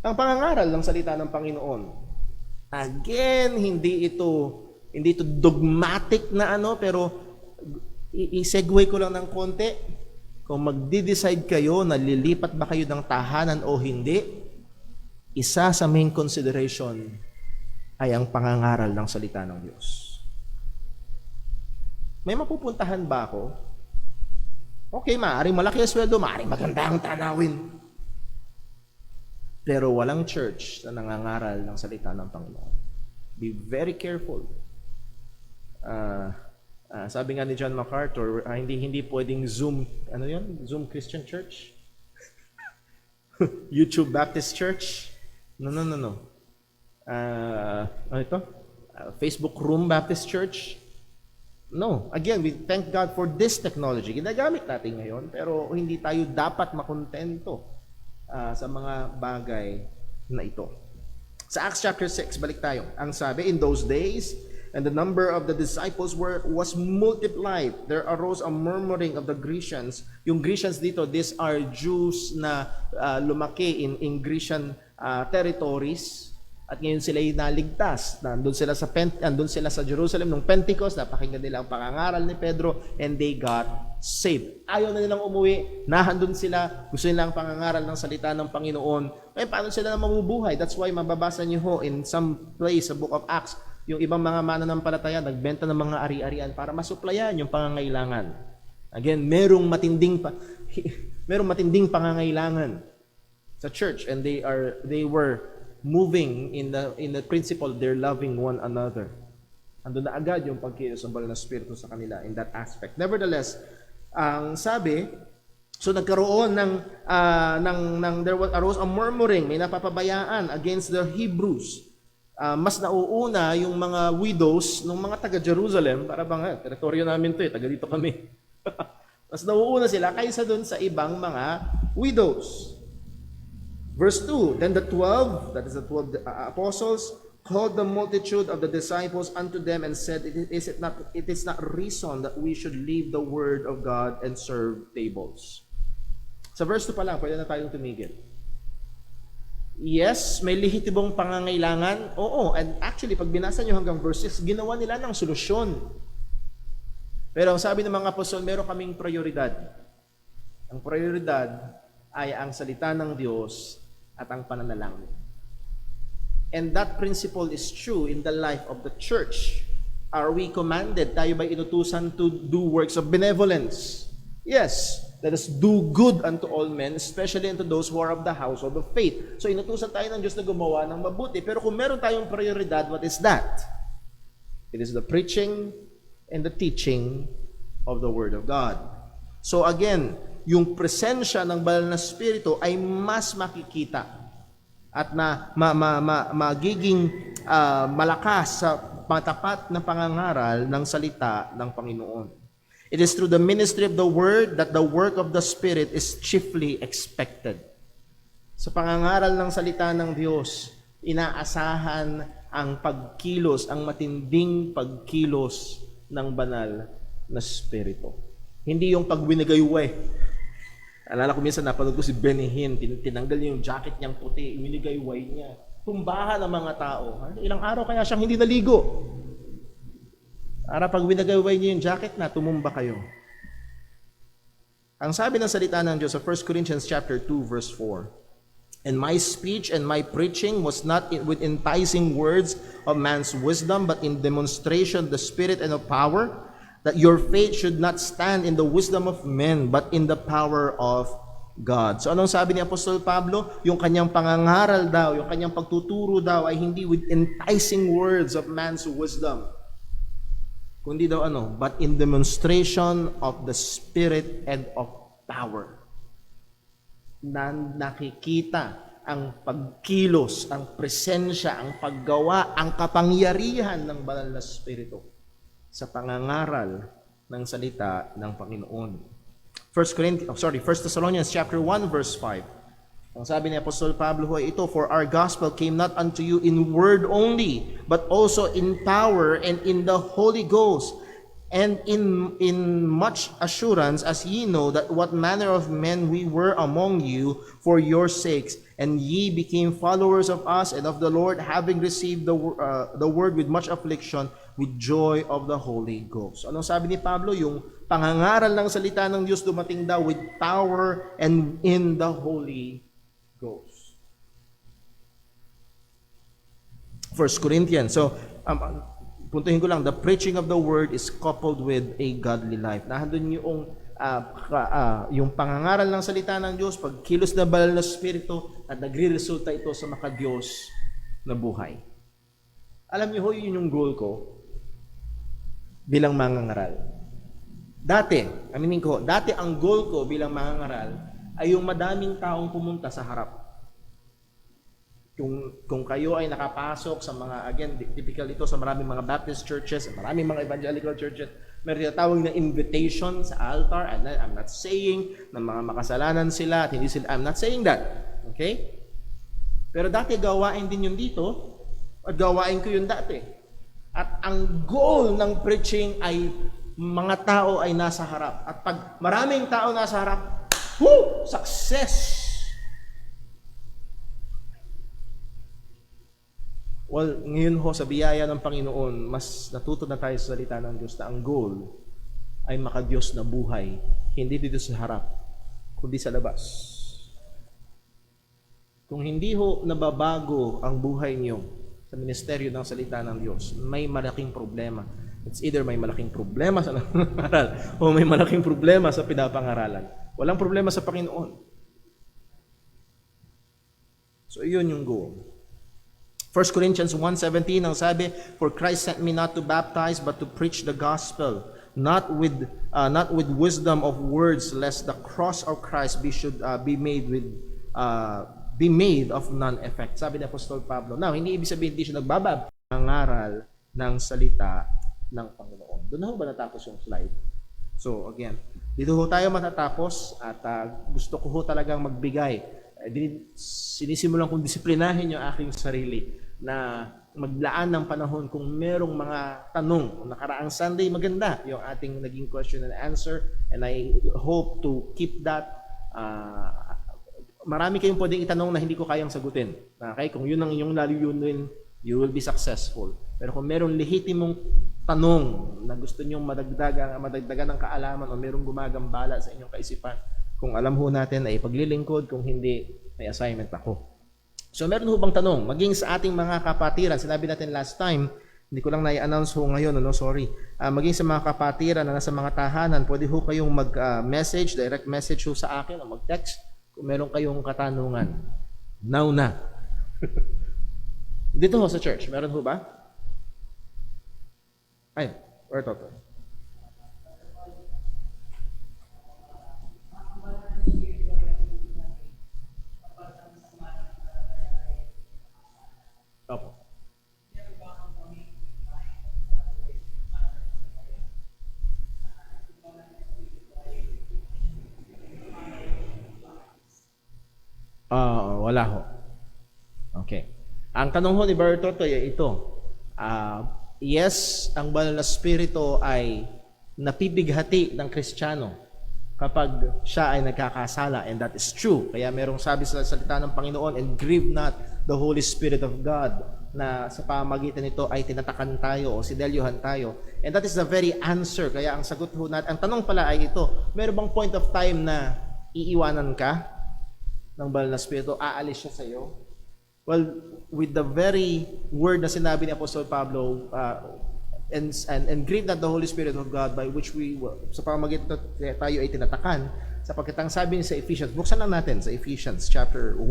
ang pangangaral ng salita ng Panginoon. Again, hindi ito dogmatic na pero i-segue ko lang ng konti. Kung magdi-decide kayo na lilipat ba kayo ng tahanan o hindi, isa sa main consideration ay ang pangangaral ng salita ng Diyos. May mapupuntahan ba ako? Okay, maaaring malaki ang sweldo, maaaring maganda ang tanawin. Pero walang church na nangangaral ng salita ng Panginoon. Be very careful. Sabi nga ni John MacArthur, hindi pwedeng Zoom, Zoom Christian Church? YouTube Baptist Church? No. Facebook Room Baptist Church? No. Again, we thank God for this technology. Ginagamit natin ngayon, pero hindi tayo dapat makontento sa mga bagay na ito. Sa Acts chapter 6, balik tayo. Ang sabi, in those days, and the number of the disciples was multiplied. There arose a murmuring of the Grecians. Yung Grecians dito, these are Jews na lumaki in Grecian territories. At ngayon sila ay naligtas. Nandun sila sa Jerusalem nung Pentecost, napakinggan nila ang pangangaral ni Pedro, and they got saved. Ayaw na nilang umuwi, nahandun sila, gusto nilang pangangaral ng salita ng Panginoon. Ngayon, paano sila na mabubuhay? That's why mababasa niyo ho in some place sa Book of Acts, yung ibang mga mananampalataya, nagbenta ng mga ari-arian para masuplayan yung pangangailangan. Again, merong matinding pangangailangan sa church, and they were moving in the principle they're loving one another. Andun na agad yung pagkilos ng banal na Espiritu sa kanila in that aspect. Nevertheless, ang sabi, so nagkaroon there arose a murmuring, may napapabayaan against the Hebrews. Mas nauuna yung mga widows ng mga taga-Jerusalem, para bang teritoryo namin to taga dito kami. Mas nauuna sila kaysa dun sa ibang mga widows. Verse 2, then the 12, that is the 12 apostles, called the multitude of the disciples unto them and said, it is not reason that we should leave the word of God and serve tables. Sa verse 2 pa lang, pwede na tayong tumigil. Yes, may lehitibong pangangailangan. Oo, and actually, pag binasa nyo hanggang verse 6, ginawa nila ng solusyon. Pero ang sabi ng mga apostol, meron kaming prioridad. Ang prioridad ay ang salita ng Diyos at ang pananalangin. And that principle is true in the life of the church. Are we commanded? Tayo ba inutusan to do works of benevolence? Yes. Let us do good unto all men, especially unto those who are of the household of faith. So inutusan tayo ng Diyos na gumawa ng mabuti. Pero kung meron tayong prioridad, what is that? It is the preaching and the teaching of the Word of God. So again, yung presensya ng banal na Espiritu ay mas makikita at magiging malakas sa matapat na pangangaral ng salita ng Panginoon. It is through the ministry of the Word that the work of the Spirit is chiefly expected. Sa pangangaral ng salita ng Diyos, inaasahan ang pagkilos, ang matinding pagkilos ng banal na Espiritu. Hindi yung pagwinagayway. Alala ko minsan, napanood ko si Benny Hinn, tinanggal niya yung jacket niyang puti, winigayway niya. Tumbahan ng mga tao. Ilang araw kaya siyang hindi naligo. Para pag winagayway niya yung jacket na, tumumba kayo. Ang sabi ng salita ng Diyos sa 1 Corinthians chapter 2, verse 4, And my speech and my preaching was not with enticing words of man's wisdom, but in demonstration of the Spirit and of power, that your faith should not stand in the wisdom of men, but in the power of God. So anong sabi ni Apostol Pablo? Yung kanyang pangangaral daw, yung kanyang pagtuturo daw ay hindi with enticing words of man's wisdom, kundi daw but in demonstration of the Spirit and of power. Na nakikita ang pagkilos, ang presensya, ang paggawa, ang kapangyarihan ng banal na Espiritu sa pangangaral ng salita ng Panginoon. 1 Thessalonians chapter 1 verse 5. Ang sabi ni Apostol Pablo ay ito, for our gospel came not unto you in word only, but also in power and in the Holy Ghost, and in much assurance, as ye know that what manner of men we were among you for your sakes, and ye became followers of us and of the Lord, having received the word with much affliction, with joy of the Holy Ghost. Anong sabi ni Pablo? Yung pangangaral ng salita ng Diyos dumating daw with power and in the Holy Ghost. 1 Corinthians. So, puntuhin ko lang, the preaching of the word is coupled with a godly life. Nandun yung pangangaral ng salita ng Diyos, pagkilos na banal na Espiritu, at nagre-resulta ito sa makadiyos na buhay. Alam niyo ho, yun yung goal ko bilang mangangaral. Dati ang goal ko bilang mangangaral ay yung madaming taong pumunta sa harap. Kung kayo ay nakapasok sa mga, again, typical ito sa maraming mga Baptist churches, maraming mga evangelical churches, may tinatawag na invitation sa altar, and I'm not saying na mga makasalanan sila at hindi sila, I'm not saying that. Okay? Pero dati gawain din yun dito, at gawain ko yun dati. At ang goal ng preaching ay mga tao ay nasa harap. At pag maraming tao nasa harap, success! Well, ngayon ho, sa biyaya ng Panginoon, mas natuto na tayo sa salita ng Diyos na ang goal ay makadiyos na buhay, hindi dito sa harap, kundi sa labas. Kung hindi ho nababago ang buhay niyo sa ministeryo ng salita ng Diyos, may malaking problema. It's either may malaking problema sa nangangaral o may malaking problema sa pinapangaralan. Walang problema sa Panginoon. So, iyon yung goal. 1 Corinthians 1:17 ang sabi, for Christ sent me not to baptize but to preach the gospel, not with wisdom of words, lest the cross of Christ be made of none effect. Sabi ni Apostol Pablo. Now, hindi ibig sabihin hindi siya nagbabab ang aral ng salita ng Panginoon. Doon na ho ba natapos yung slide? So, again, dito ho tayo matatapos at gusto ko ho talagang magbigay. Sinisimulan kong disiplinahin yung aking sarili na maglaan ng panahon kung merong mga tanong. Nakaraang Sunday, maganda yung ating naging question and answer, and I hope to keep that. Marami kayong pwedeng itanong na hindi ko kayang sagutin. Okay? Kung yun ang inyong laluyunin, you will be successful. Pero kung merong lehitimong tanong na gusto nyong madagdagan ng kaalaman o merong gumagambala sa inyong kaisipan, kung alam ho natin ay paglilingkod, kung hindi, may assignment ako. So meron ho bang tanong? Maging sa ating mga kapatiran, sinabi natin last time, hindi ko lang na-announce ho ngayon, sorry. Maging sa mga kapatiran na nasa mga tahanan, pwede ho kayong mag-message, direct message ho sa akin o mag-text kung meron kayong katanungan. Now na. Dito ho sa church, meron ho ba? Ay, or toto. Opo. Wala ho. Okay. Ang tanong ho ni Brother Totoy ay ito. Yes, ang banal na spirito ay napibighati ng Kristiyano kapag siya ay nagkakasala, and that is true. Kaya merong sabi sa salita ng Panginoon, and grieve not the Holy Spirit of God, na sa pamagitan nito ay tinatakan tayo o sinelyuhan tayo. And that is the very answer. Kaya ang sagot ho natin, ang tanong pala ay ito, meron bang point of time na iiwanan ka? ng banal na Espiritu, aalis siya sa iyo? Well, with the very word na sinabi ni Apostol Pablo, and grieve not the Holy Spirit of God by which we, sa pamamagitan tayo ay tinatakan, sapagkat ang sabi niya sa Ephesians, buksan lang natin sa Ephesians chapter 1.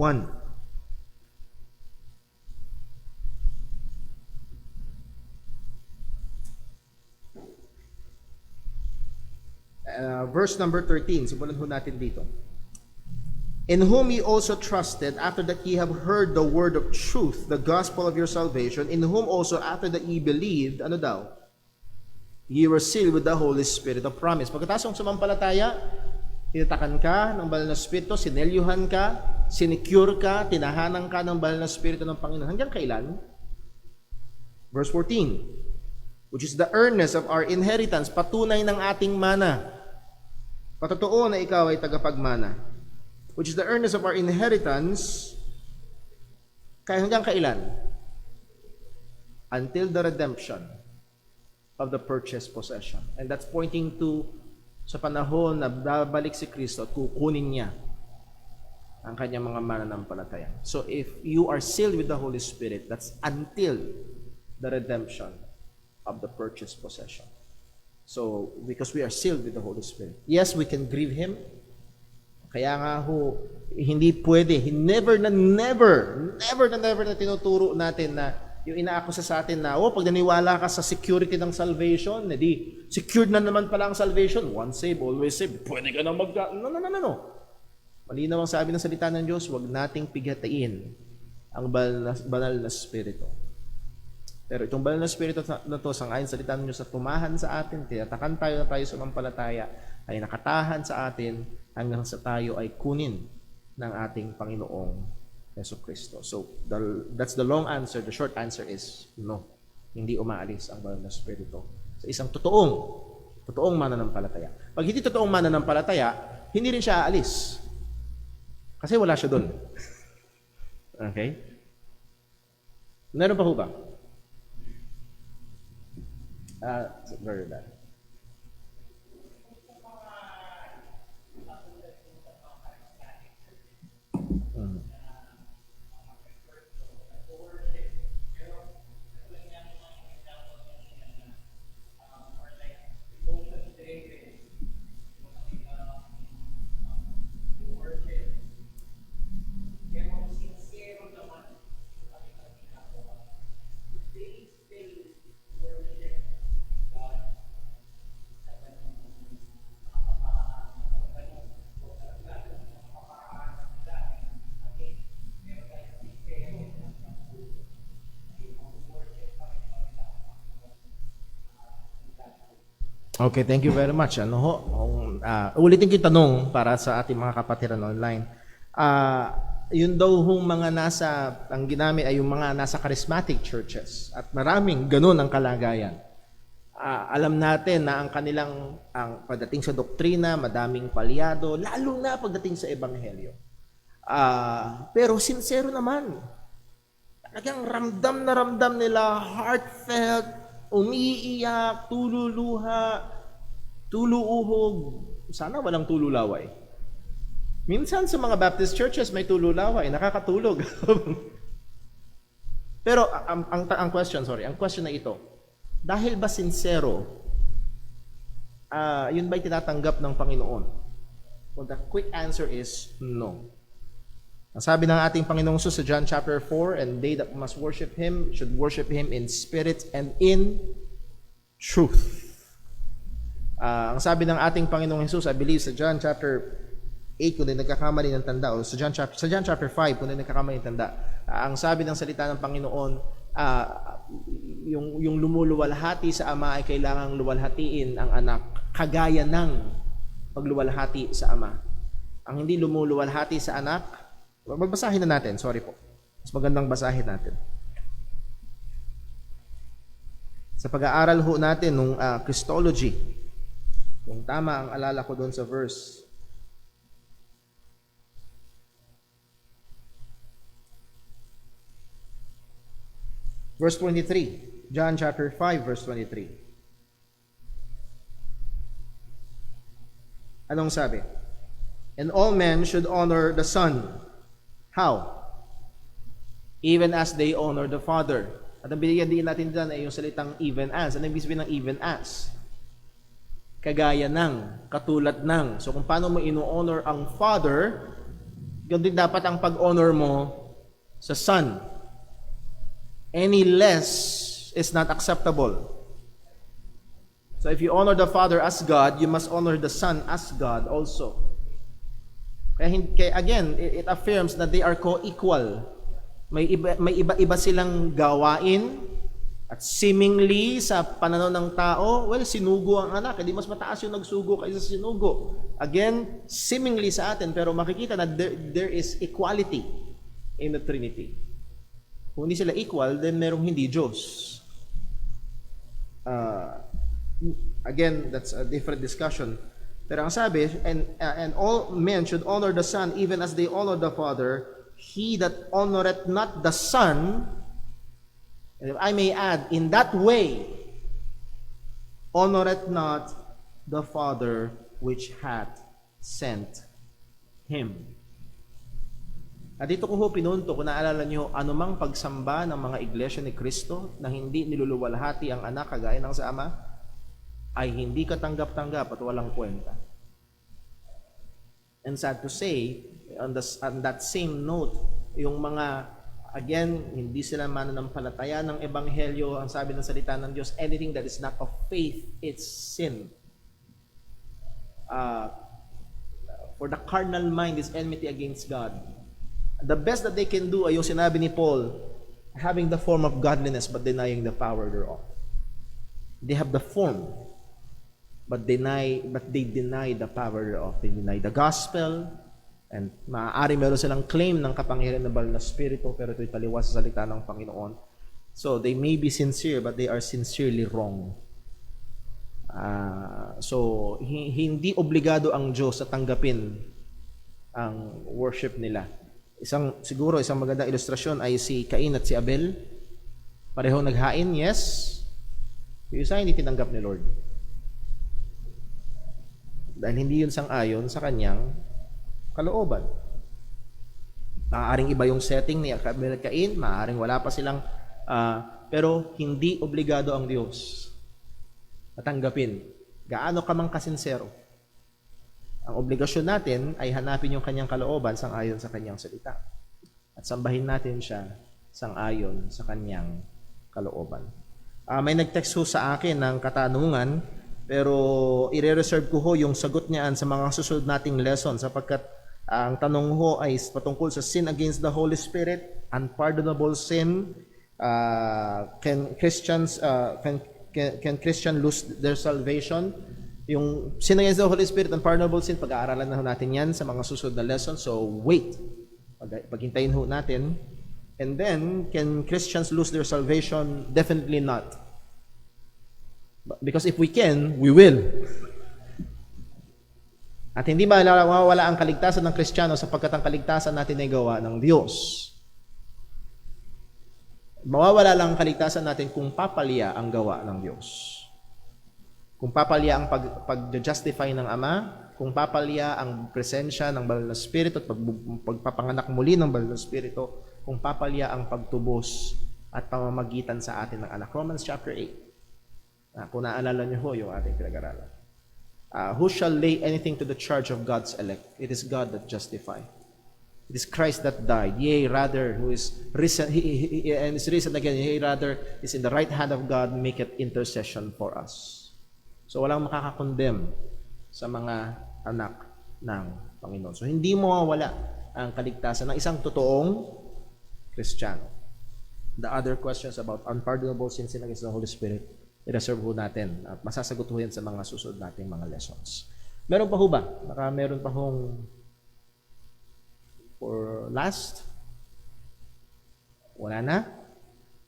Verse number 13, simulan ho natin dito. In whom ye also trusted, after that ye have heard the word of truth, the gospel of your salvation, in whom also after that ye believed, ano daw? Ye were sealed with the Holy Spirit of promise. Pagkatapos ng sumampalataya, tinatakan ka ng banal na Espiritu, sinelyuhan ka, sinecure ka, tinahanan ka ng banal na Espiritu ng Panginoon. Hanggang kailan? Verse 14, which is the earnest of our inheritance, patunay ng ating mana. Patotoo na ikaw ay tagapagmana. Which is the earnest of our inheritance, kaya hanggang kailan? Until the redemption of the purchased possession. And that's pointing to sa panahon na babalik si Kristo at kukunin niya ang kanyang mga mananampalataya. So if you are sealed with the Holy Spirit, that's until the redemption of the purchased possession. So, because we are sealed with the Holy Spirit. Yes, we can grieve Him. Kaya nga ho, hindi pwede. Never na tinuturo natin na yung inaakusa sa atin na, pag naniwala ka sa security ng salvation, hindi, secured na naman pala ang salvation. Once saved, always saved. Pwede ka na No. Malinaw ang sabi ng salita ng Diyos, huwag nating pigatain ang banal na Espiritu. Pero itong banal na Espiritu na to, sangayon sa salita ng Diyos, at tumahan sa atin, tinatakan tayo na tayo sumampalataya, ay nakatahan sa atin hanggang sa tayo ay kunin ng ating Panginoong Jesucristo. So, that's the long answer. The short answer is no. Hindi umaalis ang banal na Espiritu sa isang totoong mananampalataya. Pag hindi totoong mananampalataya, hindi rin siya aalis. Kasi wala siya doon. Okay? Meron pa ho ba? Very bad. Okay, thank you very much. Ulitin ko yung tanong para sa ating mga kapatiran online. Yun daw hong mga ang ginamit ay yung mga nasa charismatic churches at maraming ganun ang kalagayan. Alam natin na ang pagdating sa doktrina, madaming palyado, lalo na pagdating sa ebanghelyo. Pero sincero naman. Talagang ramdam nila, heartfelt, umiiyak, tululuha, tuluuhog. Sana walang tululaway. Minsan sa mga Baptist churches may tululaway, nakakatulog. Pero ang question na ito, dahil ba sincero, yun ba'y tinatanggap ng Panginoon? Well, the quick answer is no. Ang sabi ng ating Panginoong Jesus sa John chapter 4, and they that must worship Him should worship Him in spirit and in truth. Ang sabi ng ating Panginoong Jesus, I believe sa John chapter 8, kung hindi nagkakamali ng tanda, o sa John chapter 5, kung hindi nagkakamali ng tanda, ang sabi ng salita ng Panginoon, yung lumuluwalhati sa Ama ay kailangang luwalhatiin ang anak, kagaya ng pagluwalhati sa Ama. Ang hindi lumuluwalhati sa anak, magbasahin na natin, sorry po. Mas magandang basahin natin. Sa pag-aaral ho natin nung Christology, kung tama ang alala ko doon sa verse. Verse 23, John chapter 5, verse 23. Anong sabi? And all men should honor the Son How? Even as they honor the Father. At ang binigyan din natin dyan ay yung salitang even as. Ano ibig sabihin ng even as? Kagaya ng, katulad ng. So kung paano mo ino-honor ang Father, yun din dapat ang pag-honor mo sa Son. Any less is not acceptable. So if you honor the Father as God, you must honor the Son as God also. Kaya again, it affirms that they are co-equal. May iba-iba silang gawain at seemingly sa pananaw ng tao, well, sinugo ang anak, hindi mas mataas yung nagsugo kaysa sinugo. Again, seemingly sa atin, pero makikita na there is equality in the Trinity. Kung hindi sila equal, then merong hindi Diyos. Again, that's a different discussion. Pero ang sabi, and all men should honor the Son even as they honor the Father. He that honoreth not the Son, and if I may add, in that way, honoreth not the Father which hath sent Him. At dito ko pinunto, kung naalala nyo, anumang pagsamba ng mga iglesia ni Kristo na hindi niluluwalhati ang anak kagaya ng sa Ama, ay hindi katanggap-tanggap at walang kwenta. And sad to say, on that same note, yung mga, again, hindi sila mananampalataya ng Ebanghelyo, ang sabi ng salita ng Diyos, anything that is not of faith, it's sin. For the carnal mind is enmity against God. The best that they can do ay yung sinabi ni Paul, having the form of godliness but denying the power thereof. They have the form, but they deny the power thereof. They deny the gospel, and maaari meron silang claim ng kapangyarihan ng banal na Espiritu, pero ito'y taliwas sa salita ng Panginoon. So, they may be sincere, but they are sincerely wrong. So, hindi obligado ang Diyos sa tanggapin ang worship nila. Siguro isang magandang ilustrasyon ay si Cain at si Abel. Pareho naghain, yes. Yung isa hindi tinanggap ni Lord. Dahil hindi yun sang-ayon sa kanyang kalooban. Maaaring iba yung setting ni Abel at Cain, maaaring wala pa silang, pero hindi obligado ang Diyos na tanggapin. Gaano ka mang kasinsero. Ang obligasyon natin ay hanapin yung kanyang kalooban sang-ayon sa kanyang salita. At sambahin natin siya sang-ayon sa kanyang kalooban. May nag-text ho sa akin ng katanungan, pero i-reserve ko ho yung sagot niyan sa mga susunod nating lesson sapagkat ang tanong ho ay patungkol sa sin against the Holy Spirit, unpardonable sin. Can Christians lose their salvation? Yung sin against the Holy Spirit, unpardonable sin, pag-aaralan na ho natin yan sa mga susunod na lesson. So wait, paghintayin ho natin. And then, can Christians lose their salvation? Definitely not. Because if we can, we will. At hindi mawawala ang kaligtasan ng Kristiyano sapagkat ang kaligtasan natin ay gawa ng Diyos. Mawawala lang ang kaligtasan natin kung papalya ang gawa ng Diyos. Kung papalya ang pag-justify ng Ama, kung papalya ang presensya ng Banal na Espiritu at pagpapanganak muli ng Banal na Espiritu, kung papalya ang pagtubos at pamamagitan sa atin ng anak. Romans chapter 8. Kung naalala niyo ho yung ating pinag-aralan. Who shall lay anything to the charge of God's elect? It is God that justifies. It is Christ that died. Yea, rather, who is risen, and is risen again, yea, rather, is in the right hand of God, maketh intercession for us. So, walang makakakondemn sa mga anak ng Panginoon. So, hindi mawawala ang kaligtasan ng isang totoong Kristiyano. The other questions about unpardonable sins against the Holy Spirit, i-reserve ho natin at masasagot ho yan sa mga susunod nating mga lessons. Meron pa ho ba? Baka meron pa hong for last? Wala na?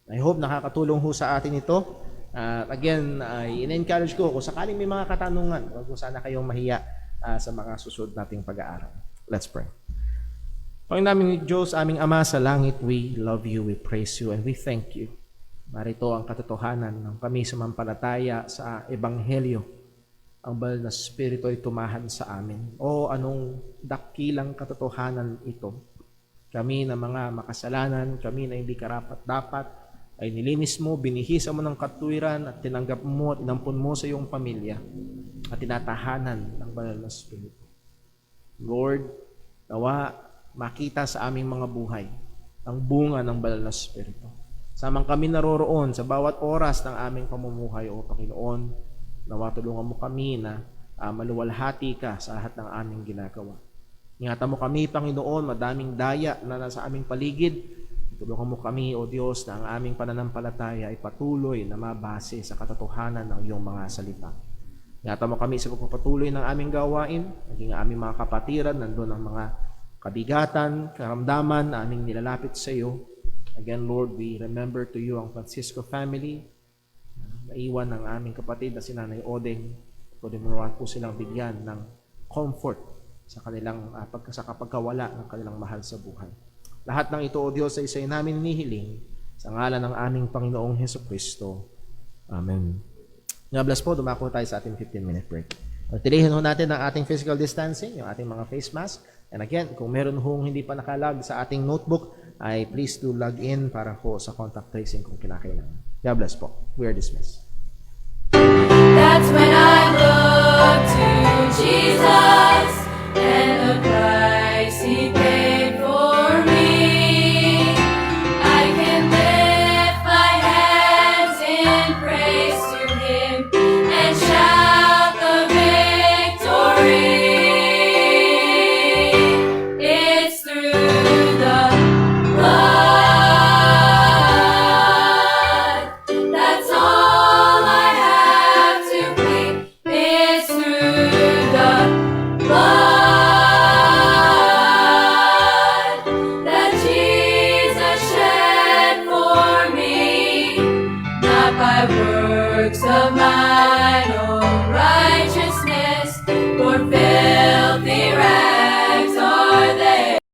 I hope nakakatulong ho sa atin ito. Again, in-encourage ko kung sakaling may mga katanungan, huwag ko sana kayong mahiya sa mga susunod nating pag-aaral. Let's pray. Panginoon namin Diyos, aming Ama sa langit, we love you, we praise you, and we thank you. Marito ang katotohanan ng kami sumampalataya sa Ebanghelyo. Ang Banal na Espiritu ay tumahan sa amin. O anong dakilang katotohanan ito. Kami na mga makasalanan, kami na hindi karapat-dapat, ay nilinis mo, binihisa mo ng katuwiran at tinanggap mo at inampun mo sa iyong pamilya at tinatahanan ng banal na Espiritu. Lord, nawa makita sa aming mga buhay ang bunga ng banal na Espiritu. Samang kami naroroon sa bawat oras ng aming pamumuhay, O Panginoon, nawa tulungan mo kami na maluwalhati ka sa lahat ng aming ginagawa. Ingatan mo kami, Panginoon, madaming daya na nasa aming paligid. Tulungan mo kami, O Diyos, na ang aming pananampalataya ay patuloy na mabase sa katotohanan ng iyong mga salita. Ingatan mo kami sa pagpapatuloy ng aming gawain, naging aming mga kapatiran, nandun ang mga kabigatan, karamdaman na aming nilalapit sa iyo. Again, Lord, we remember to you ang Francisco family. Naiwan ng aming kapatid na si Nanay Odeng. Pwede mo naman po silang bigyan ng comfort sa kanilang sa kapagkawala ng kanilang mahal sa buhay. Lahat ng ito, O Diyos, ay isa'y namin nihiling sa ngalan ng aming Panginoong Hesukristo. Amen. God bless po, dumako tayo sa ating 15-minute break. Tilihin ho natin ang ating physical distancing, yung ating mga face mask. And again, kung meron hong hindi pa nakalag sa ating notebook, ay please do log in para po sa contact tracing kung kinakailangan. God bless po. We are dismissed. That's when I look to Jesus and the price He paid for me. I can lift my hands in praise to Him and shout the victory. It's through the blood. That's all I have to plead. It's through the blood that Jesus shed for me, not by works of mine.